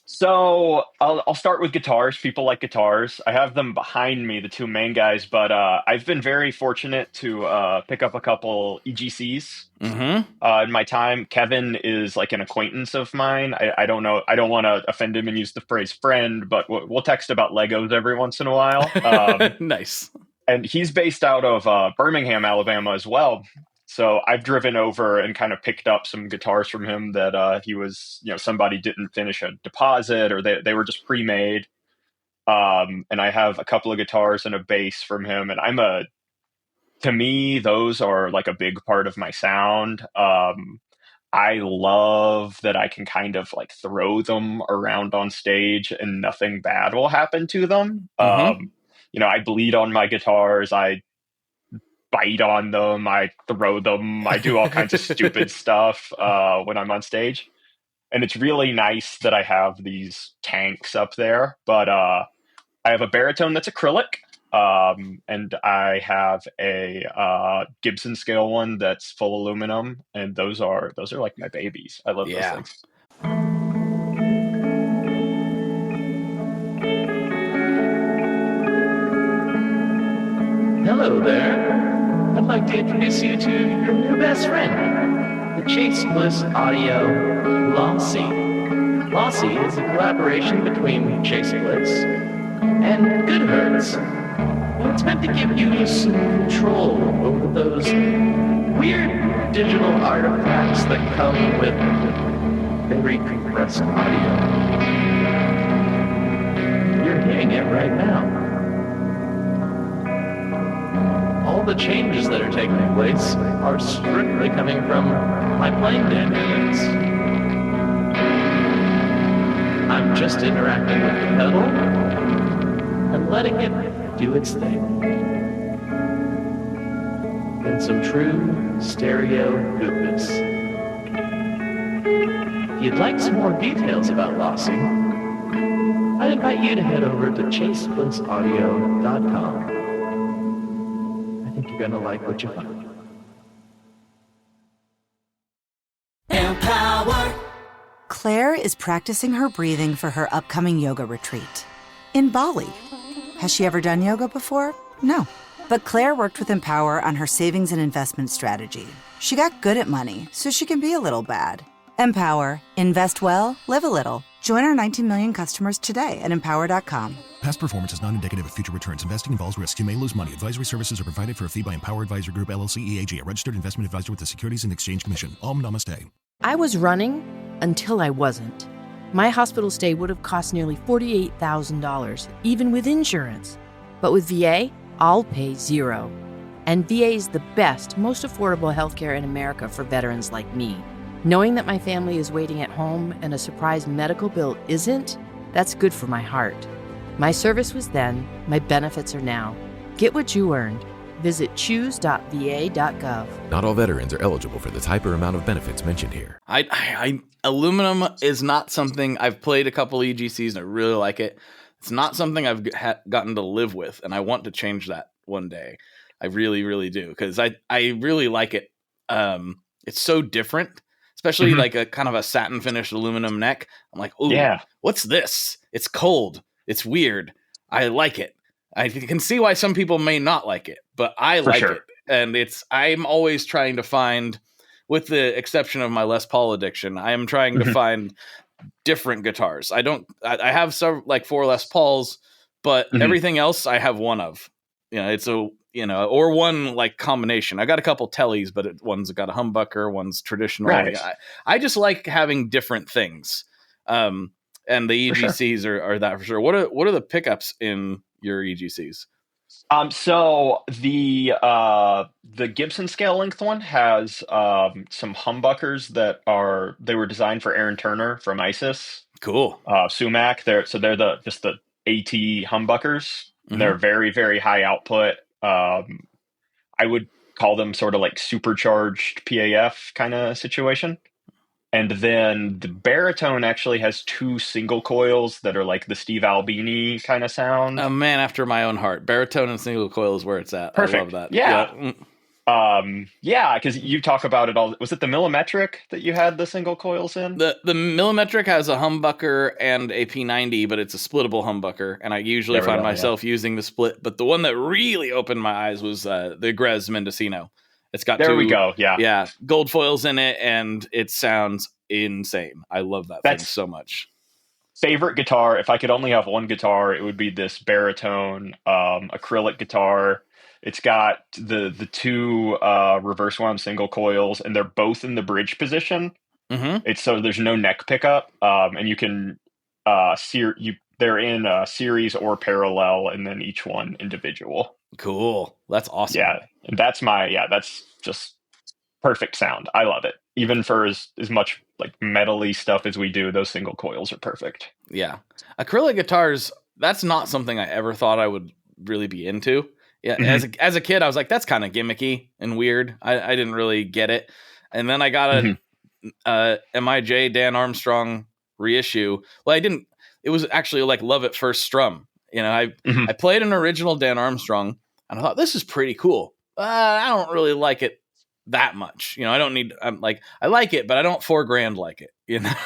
So I'll start with guitars. People like guitars. I have them behind me, the two main guys, but I've been very fortunate to pick up a couple EGCs in my time. Kevin is like an acquaintance of mine. I don't know. I don't want to offend him and use the phrase friend, but we'll text about Legos every once in a while.
Nice.
And he's based out of Birmingham, Alabama as well. So I've driven over and kind of picked up some guitars from him that he was, somebody didn't finish a deposit, or they were just pre-made. And I have a couple of guitars and a bass from him. And to me, those are like a big part of my sound. I love that I can kind of like throw them around on stage and nothing bad will happen to them. I bleed on my guitars. I bite on them, I throw them, I do all kinds of stupid stuff when I'm on stage. And it's really nice that I have these tanks up there. But I have a baritone that's acrylic, and I have a Gibson scale one that's full aluminum, and those are like my babies. I love those things.
Hello there. I'd like to introduce you to your new best friend, the Chase Bliss Audio Lossy. Lossy is a collaboration between Chase Bliss and Goodhertz. And it's meant to give you some control over those weird digital artifacts that come with very compressed audio. You're hearing it right now. All the changes that are taking place are strictly coming from my playing dynamics. I'm just interacting with the pedal and letting it do its thing. In some true stereo goodness. If you'd like some more details about Lossy, I'd invite you to head over to chaseblinssaudio.com. You're gonna like what you find.
Empower. Claire is practicing her breathing for her upcoming yoga retreat in Bali. Has she ever done yoga before? No. But Claire worked with Empower on her savings and investment strategy. She got good at money, so she can be a little bad. Empower. Invest well, live a little. Join our 19 million customers today at empower.com.
Past performance is not indicative of future returns. Investing involves risks. You may lose money. Advisory services are provided for a fee by Empower Advisor Group, LLC, EAG, a registered investment advisor with the Securities and Exchange Commission. Om Namaste.
I was running until I wasn't. My hospital stay would have cost nearly $48,000, even with insurance. But with VA, I'll pay zero. And VA is the best, most affordable healthcare in America for veterans like me. Knowing that my family is waiting at home and a surprise medical bill isn't, that's good for my heart. My service was then, my benefits are now. Get what you earned. Visit choose.va.gov.
Not all veterans are eligible for the type or amount of benefits mentioned here.
Aluminum is not something I've played a couple EGCs and I really like it. It's not something I've gotten to live with, and I want to change that one day. I really, really do, because I really like it. It's so different, especially like a kind of a satin finished aluminum neck. I'm like, ooh, yeah, what's this? It's cold. It's weird. I like it. I can see why some people may not like it, but I like it. And I'm always trying to find, with the exception of my Les Paul addiction, I am trying to find different guitars. I have some like 4 Les Pauls, but everything else I have one of. It's or one like combination. I got a couple Tellys, but one's got a humbucker, one's traditional.
Right.
I just like having different things. And the EGCs are that for sure. What are the pickups in your EGCs?
So the Gibson scale length one has some humbuckers that they were designed for Aaron Turner from ISIS.
Cool.
Sumac. They're just the AT humbuckers. They're very, very high output. I would call them sort of like supercharged PAF kind of situation. And then the baritone actually has 2 single coils that are like the Steve Albini kind of sound.
A man after my own heart. Baritone and single coil is where it's at.
Perfect.
I love that.
Yeah. Because you talk about it all. Was it the millimetric that you had the single coils in?
The millimetric has a humbucker and a P90, but it's a splittable humbucker, and I usually find myself using the split. But the one that really opened my eyes was the Grez Mendocino. It's got
we go. Yeah.
Gold foils in it, and it sounds insane. I love that thing so much.
Favorite guitar. If I could only have one guitar, it would be this baritone acrylic guitar. It's got the 2 reverse wound single coils, and they're both in the bridge position. It's so there's no neck pickup, and you can they're in series or parallel, and then each one individual.
Cool. That's awesome.
Yeah, and that's just perfect sound. I love it. Even for as much like metally stuff as we do, those single coils are perfect.
Yeah, acrylic guitars. That's not something I ever thought I would really be into. Yeah, as a kid, I was like, that's kind of gimmicky and weird. I didn't really get it. And then I got a MIJ Dan Armstrong reissue. Well, I didn't. It was actually like Love at First Strum. I played an original Dan Armstrong, and I thought, this is pretty cool. I don't really like it that much. I don't need. I'm like, I like it, but I don't $4,000 like it.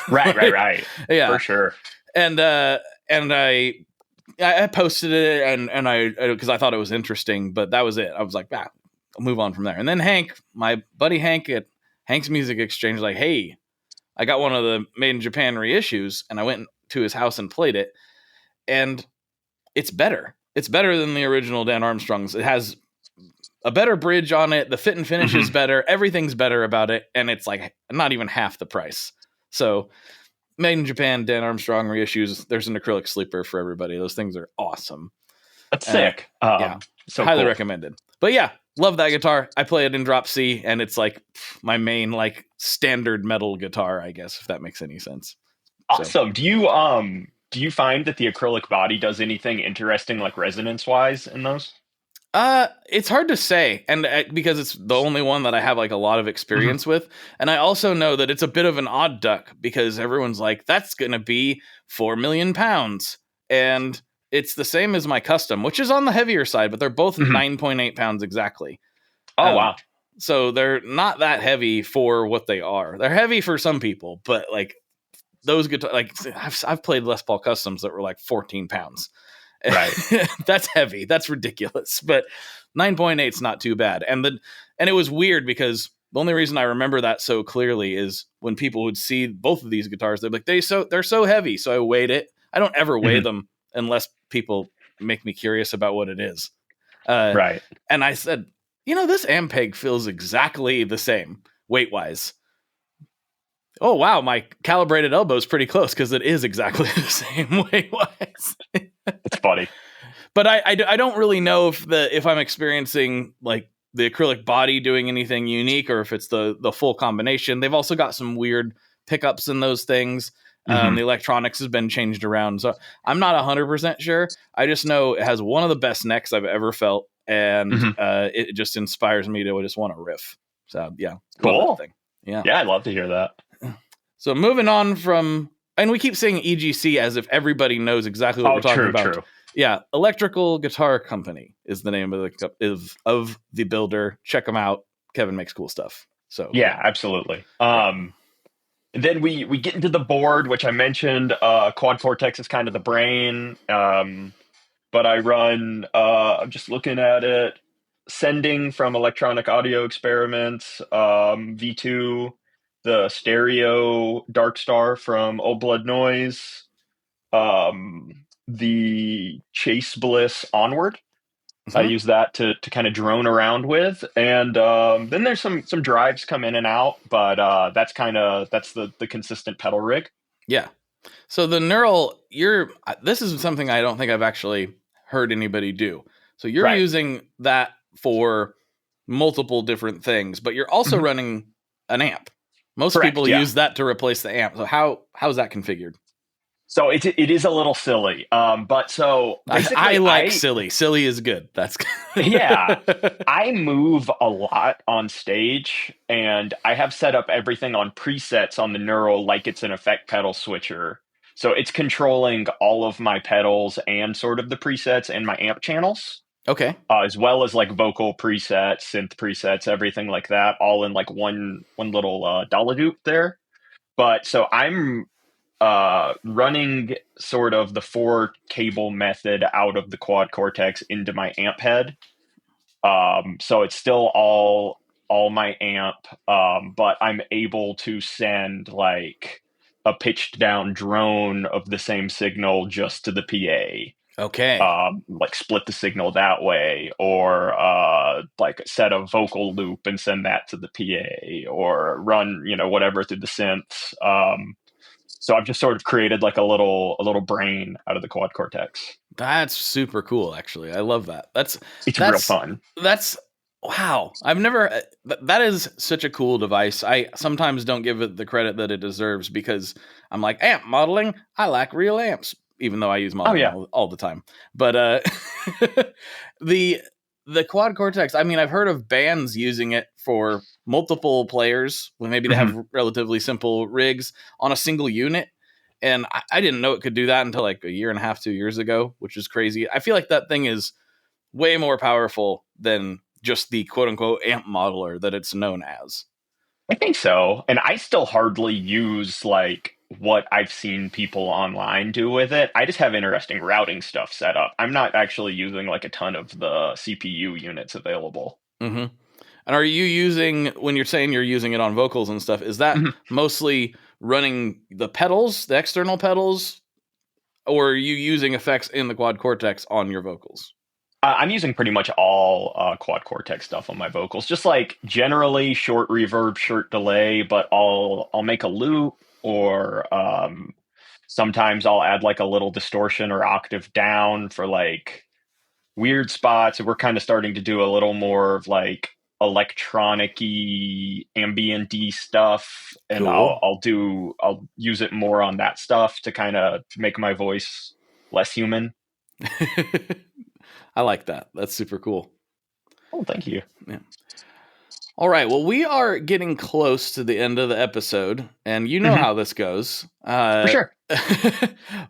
Right.
Yeah,
for sure.
And I posted it and I because I thought it was interesting, but that was it. I was like, I'll move on from there. And then Hank, my buddy Hank at Hank's Music Exchange, was like, hey, I got one of the Made in Japan reissues, and I went to his house and played it, and it's better. It's better than the original Dan Armstrong's. It has a better bridge on it. The fit and finish is better. Everything's better about it, and it's like not even half the price. So Made in Japan, Dan Armstrong reissues. There's an acrylic sleeper for everybody. Those things are awesome.
That's sick.
So highly recommended. But yeah, love that guitar. I play it in drop C, and it's like my main like standard metal guitar, I guess, if that makes any sense.
Awesome. So. Do you find that the acrylic body does anything interesting, like resonance wise, in those?
It's hard to say, and because it's the only one that I have like a lot of experience with, and I also know that it's a bit of an odd duck because everyone's like, that's gonna be 4 million pounds, and it's the same as my custom, which is on the heavier side, but they're both 9.8 pounds exactly.
Oh wow!
So they're not that heavy for what they are. They're heavy for some people, but like those guitars, like I've played Les Paul customs that were like 14 pounds.
Right.
That's heavy. That's ridiculous. But 9.8 is not too bad. And it was weird because the only reason I remember that so clearly is when people would see both of these guitars, they're like, they're so heavy. So I weighed it. I don't ever weigh them unless people make me curious about what it is.
Right.
And I said, this Ampeg feels exactly the same weight wise. Oh, wow. My calibrated elbow is pretty close because it is exactly the same weight wise.
It's funny.
But I don't really know if I'm experiencing like the acrylic body doing anything unique or if it's the full combination. They've also got some weird pickups in those things. The electronics has been changed around. So I'm not 100% sure. I just know it has one of the best necks I've ever felt. and
Mhm.
it just inspires me to just want to riff. So yeah,
Cool.
love that thing. Yeah,
Yeah, I'd love to hear that.
So moving on from, and we keep saying EGC as if everybody knows exactly what we're talking about.
True.
Yeah, Electrical Guitar Company is the name of the builder. Check them out. Kevin makes cool stuff. So
Yeah, absolutely. Then we get into the board, which I mentioned. Quad Cortex is kind of the brain, but I run. I'm just looking at it. Sending from Electronic Audio Experiments, V2, the stereo Dark Star from Old Blood Noise, the Chase Bliss Onward. I use that to kind of drone around with, and then there's some drives come in and out, but that's the consistent pedal rig.
Yeah. So the neural, this is something I don't think I've actually heard anybody do. So you're
Right.
using that for multiple different things, but you're also running an amp. Most
Correct,
people
yeah.
use that to replace the amp. So how's that configured?
So it is a little silly, but so basically
I like silly. Silly is good. That's
yeah. I move a lot on stage, and I have set up everything on presets on the Neural like it's an effect pedal switcher. So it's controlling all of my pedals and sort of the presets and my amp channels.
Okay.
As well as like vocal presets, synth presets, everything like that, all in like one little dollar dupe there. But so I'm running sort of the 4-cable method out of the Quad Cortex into my amp head. So it's still all my amp, but I'm able to send like a pitched down drone of the same signal just to the PA.
Okay.
Like split the signal that way, or like set a vocal loop and send that to the PA, or run whatever through the synths. So I've just sort of created like a little brain out of the Quad Cortex.
That's super cool, actually. I love that. That's
real fun.
That's wow. I've never. That is such a cool device. I sometimes don't give it the credit that it deserves because I'm like, amp modeling. I like real amps, even though I use modeling all the time. But the Quad Cortex. I mean, I've heard of bands using it for multiple players when maybe they have relatively simple rigs on a single unit. And I didn't know it could do that until like a year and a half, 2 years ago, which is crazy. I feel like that thing is way more powerful than just the quote unquote amp modeler that it's known as.
I think so. And I still hardly use like what I've seen people online do with it. I just have interesting routing stuff set up. I'm not actually using like a ton of the CPU units available.
Mm-hmm. And are you using, when you're saying you're using it on vocals and stuff, is that mostly running the pedals, the external pedals, or are you using effects in the Quad Cortex on your vocals?
I'm using pretty much all Quad Cortex stuff on my vocals, just like generally short reverb, short delay, but I'll make a loop, or sometimes I'll add like a little distortion or octave down for like weird spots. We're kind of starting to do a little more of like electronic-y, ambient-y stuff, and
Cool.
I'll use it more on that stuff to kind of make my voice less human.
I like that. That's super cool.
Oh, thank you.
Yeah. All right. Well, we are getting close to the end of the episode, and you know how this goes.
For sure.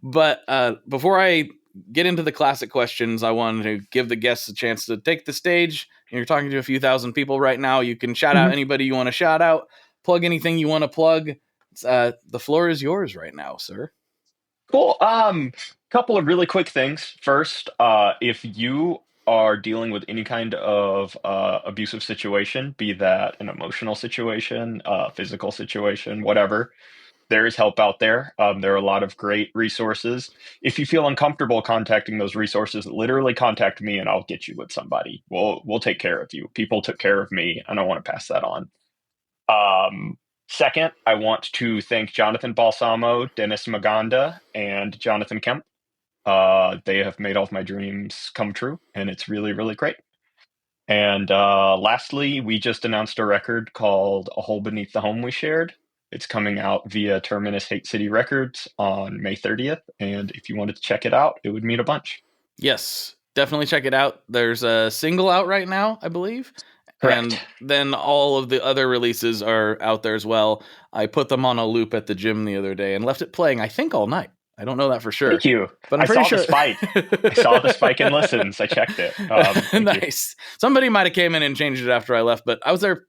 But before I get into the classic questions, I wanted to give the guests a chance to take the stage. You're talking to a few thousand people right now. You can shout out anybody you want to shout out, plug anything you want to plug. The floor is yours right now, sir.
Cool. Couple of really quick things. First, if you are dealing with any kind of abusive situation, be that an emotional situation, physical situation, whatever, there is help out there. There are a lot of great resources. If you feel uncomfortable contacting those resources, literally contact me and I'll get you with somebody. We'll take care of you. People took care of me, and I want to pass that on. Second, I want to thank Jonathan Balsamo, Dennis Maganda, and Jonathan Kemp. They have made all of my dreams come true, and it's really, really great. And lastly, we just announced a record called A Hole Beneath the Home We Shared. It's coming out via Terminus Hate City Records on May 30th, and if you wanted to check it out, it would mean a bunch.
Yes. definitely check it out. There's a single out right now, I believe.
Correct.
And then all of the other releases are out there as well. I put them on a loop at the gym the other day and left it playing, I think, all night. I don't know that for sure.
Thank you.
But I'm
I
pretty
saw
sure
the spike. I saw the spike in listens. I checked it.
Nice. Somebody might have came in and changed it after I left, but I was there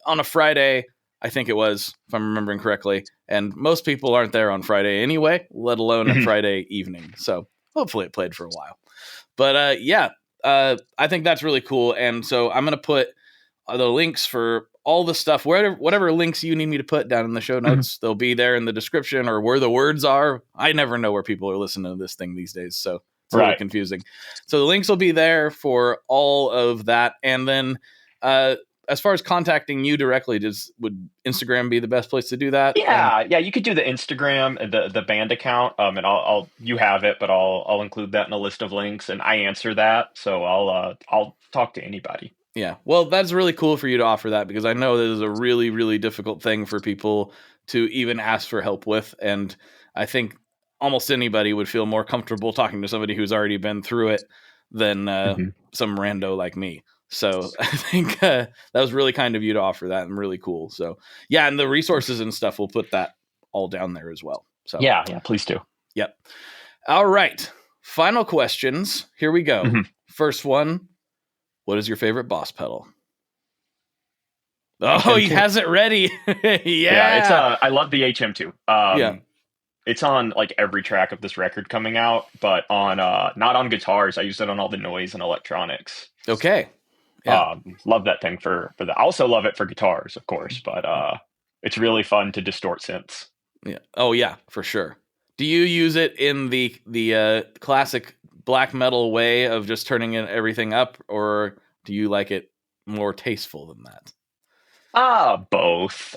on a Friday, I think it was, if I'm remembering correctly. And most people aren't there on Friday anyway, let alone a Friday evening. So hopefully it played for a while. But I think that's really cool. And so I'm going to put the links for all the stuff, whatever links you need me to put down in the show notes, they'll be there in the description or where the words are. I never know where people are listening to this thing these days, so it's a little confusing. So the links will be there for all of that. And then as far as contacting you directly, would Instagram be the best place to do that?
Yeah, you could do the Instagram, the band account, and I'll you have it, but I'll include that in a list of links, and I answer that, so I'll talk to anybody.
Yeah, well, that's really cool for you to offer that, because I know that is a really, really difficult thing for people to even ask for help with. And I think almost anybody would feel more comfortable talking to somebody who's already been through it than some rando like me. So I think that was really kind of you to offer that, and really cool. So yeah, and the resources and stuff, we'll put that all down there as well. So
yeah, please do.
Yep. All right. Final questions. Here we go. First one. What is your favorite Boss pedal? Oh, he has it ready.
It's I love the HM2. It's on like every track of this record coming out, but on not on guitars. I use it on all the noise and electronics.
Okay. Yeah.
Love that thing for that. I also love it for guitars, of course, but it's really fun to distort synths.
Yeah. Oh yeah, for sure. Do you use it in the classic black metal way of just turning everything up, or do you like it more tasteful than that?
Both.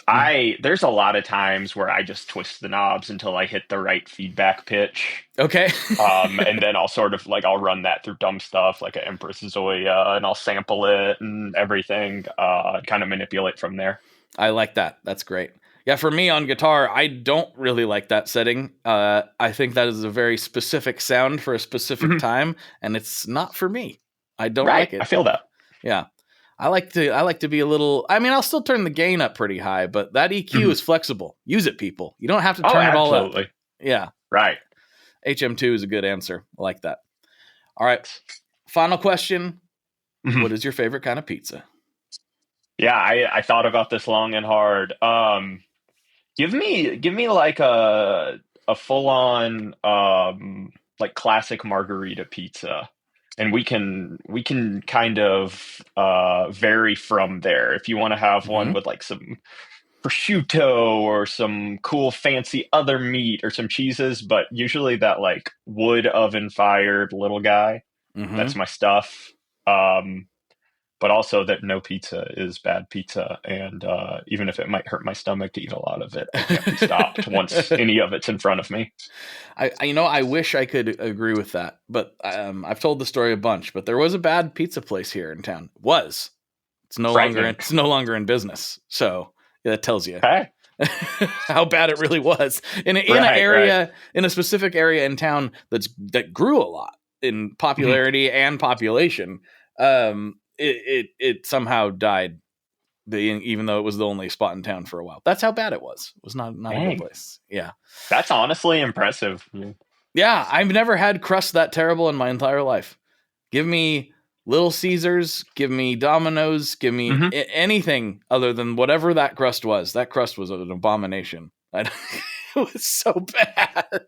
There's a lot of times where I just twist the knobs until I hit the right feedback pitch.
Okay.
And then I'll sort of I'll run that through dumb stuff like an Empress Zoya, and I'll sample it and everything, kind of manipulate from there.
I like that. That's great. Yeah, for me on guitar, I don't really like that setting. I think that is a very specific sound for a specific time, and it's not for me. I don't like it.
I feel that.
Yeah. I like to be a little, I mean, I'll still turn the gain up pretty high, but that EQ is flexible. Use it, people. You don't have to turn it all up. Yeah.
Right.
HM2 is a good answer. I like that. All right. Final question. What is your favorite kind of pizza?
Yeah, I thought about this long and hard. Give me like a full on like classic margarita pizza, and we can kind of vary from there. If you want to have one with like some prosciutto or some cool fancy other meat or some cheeses, but usually that like wood oven fired little guy, that's my stuff. But also that no pizza is bad pizza, and even if it might hurt my stomach to eat a lot of it, I can't be stopped once any of it's in front of me.
I wish I could agree with that, but I've told the story a bunch. But there was a bad pizza place here in town. It's no longer in business. So that tells you how bad it really was in an area, in a specific area in town that grew a lot in popularity and population. It somehow died, even though it was the only spot in town for a while. That's how bad it was. It was not a good place. Yeah.
That's honestly impressive.
Yeah. I've never had crust that terrible in my entire life. Give me Little Caesars, give me Domino's, give me anything other than whatever that crust was. That crust was an abomination. It was so bad.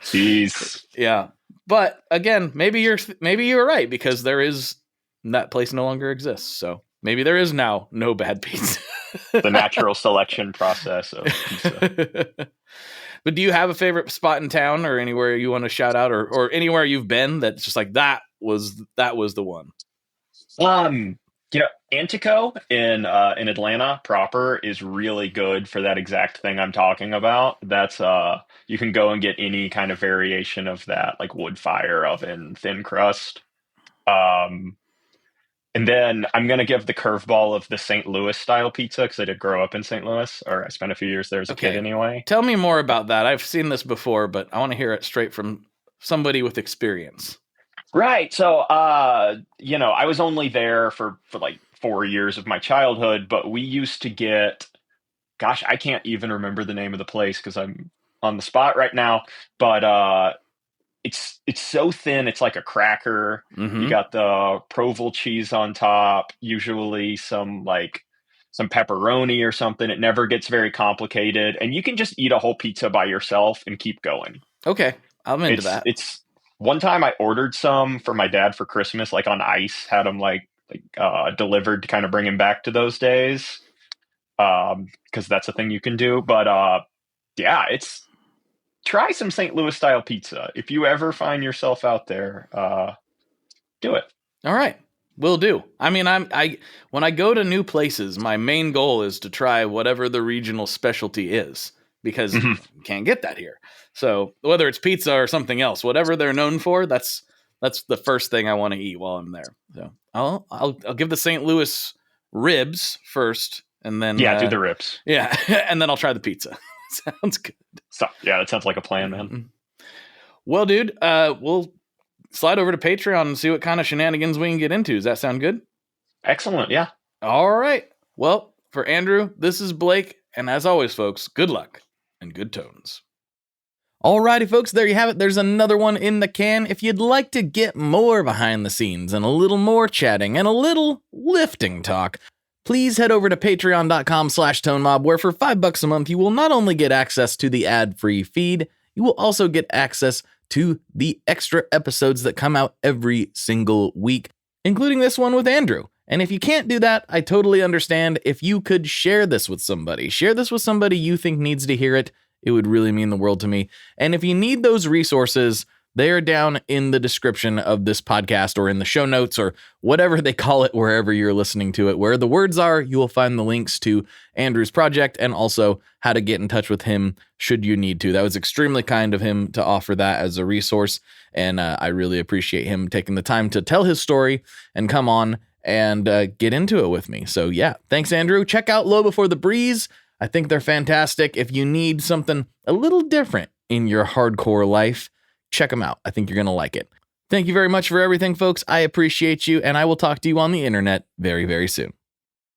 Jeez.
Yeah. But again, maybe you're right, because that place no longer exists. So maybe there is now no bad pizza.
The natural selection process of pizza.
But do you have a favorite spot in town, or anywhere you want to shout out, or anywhere you've been that's just like that was the one?
Antico in Atlanta proper is really good for that exact thing I'm talking about. That's you can go and get any kind of variation of that, like wood fire oven thin crust. And then I'm going to give the curveball of the St. Louis style pizza, because I did grow up in St. Louis, or I spent a few years there as a kid anyway.
Tell me more about that. I've seen this before, but I want to hear it straight from somebody with experience.
Right. So, I was only there for like 4 years of my childhood, but we used to get, gosh, I can't even remember the name of the place because I'm on the spot right now. But it's so thin, it's like a cracker. You
Mm-hmm.
got the Provolone cheese on top, usually some pepperoni or something. It never gets very complicated, and you can just eat a whole pizza by yourself and keep going.
Okay, I'm into
It's
that.
it's one time I ordered some for my dad for Christmas, like on ice, had them delivered to kind of bring him back to those days. Because that's a thing you can do. But yeah, try some St. Louis style pizza. If you ever find yourself out there, do it.
All right, will do. I mean, I when I go to new places, my main goal is to try whatever the regional specialty is because you can't get that here. So whether it's pizza or something else, whatever they're known for, that's the first thing I want to eat while I'm there. So I'll give the St. Louis ribs first, and then
do the ribs.
Yeah, and then I'll try the pizza. Sounds good.
So yeah, that sounds like a plan, man.
Well, dude, we'll slide over to Patreon and see what kind of shenanigans we can get into. Does that sound good?
Excellent, yeah.
All right. Well, for Andrew, this is Blake, and as always, folks, good luck and good tones. Alrighty, folks, there you have it. There's another one in the can. If you'd like to get more behind the scenes and a little more chatting and a little lifting talk, please head over to patreon.com/tonemob, where for $5 a month, you will not only get access to the ad-free feed, you will also get access to the extra episodes that come out every single week, including this one with Andrew. And if you can't do that, I totally understand. If you could share this with somebody you think needs to hear it, it would really mean the world to me. And if you need those resources, they are down in the description of this podcast or in the show notes or whatever they call it, wherever you're listening to it. Where the words are, you will find the links to Andrew's project and also how to get in touch with him should you need to. That was extremely kind of him to offer that as a resource. And I really appreciate him taking the time to tell his story and come on and get into it with me. So yeah, thanks, Andrew. Check out Low Before the Breeze. I think they're fantastic. If you need something a little different in your hardcore life, check them out. I think you're going to like it. Thank you very much for everything, folks. I appreciate you, and I will talk to you on the internet very, very soon.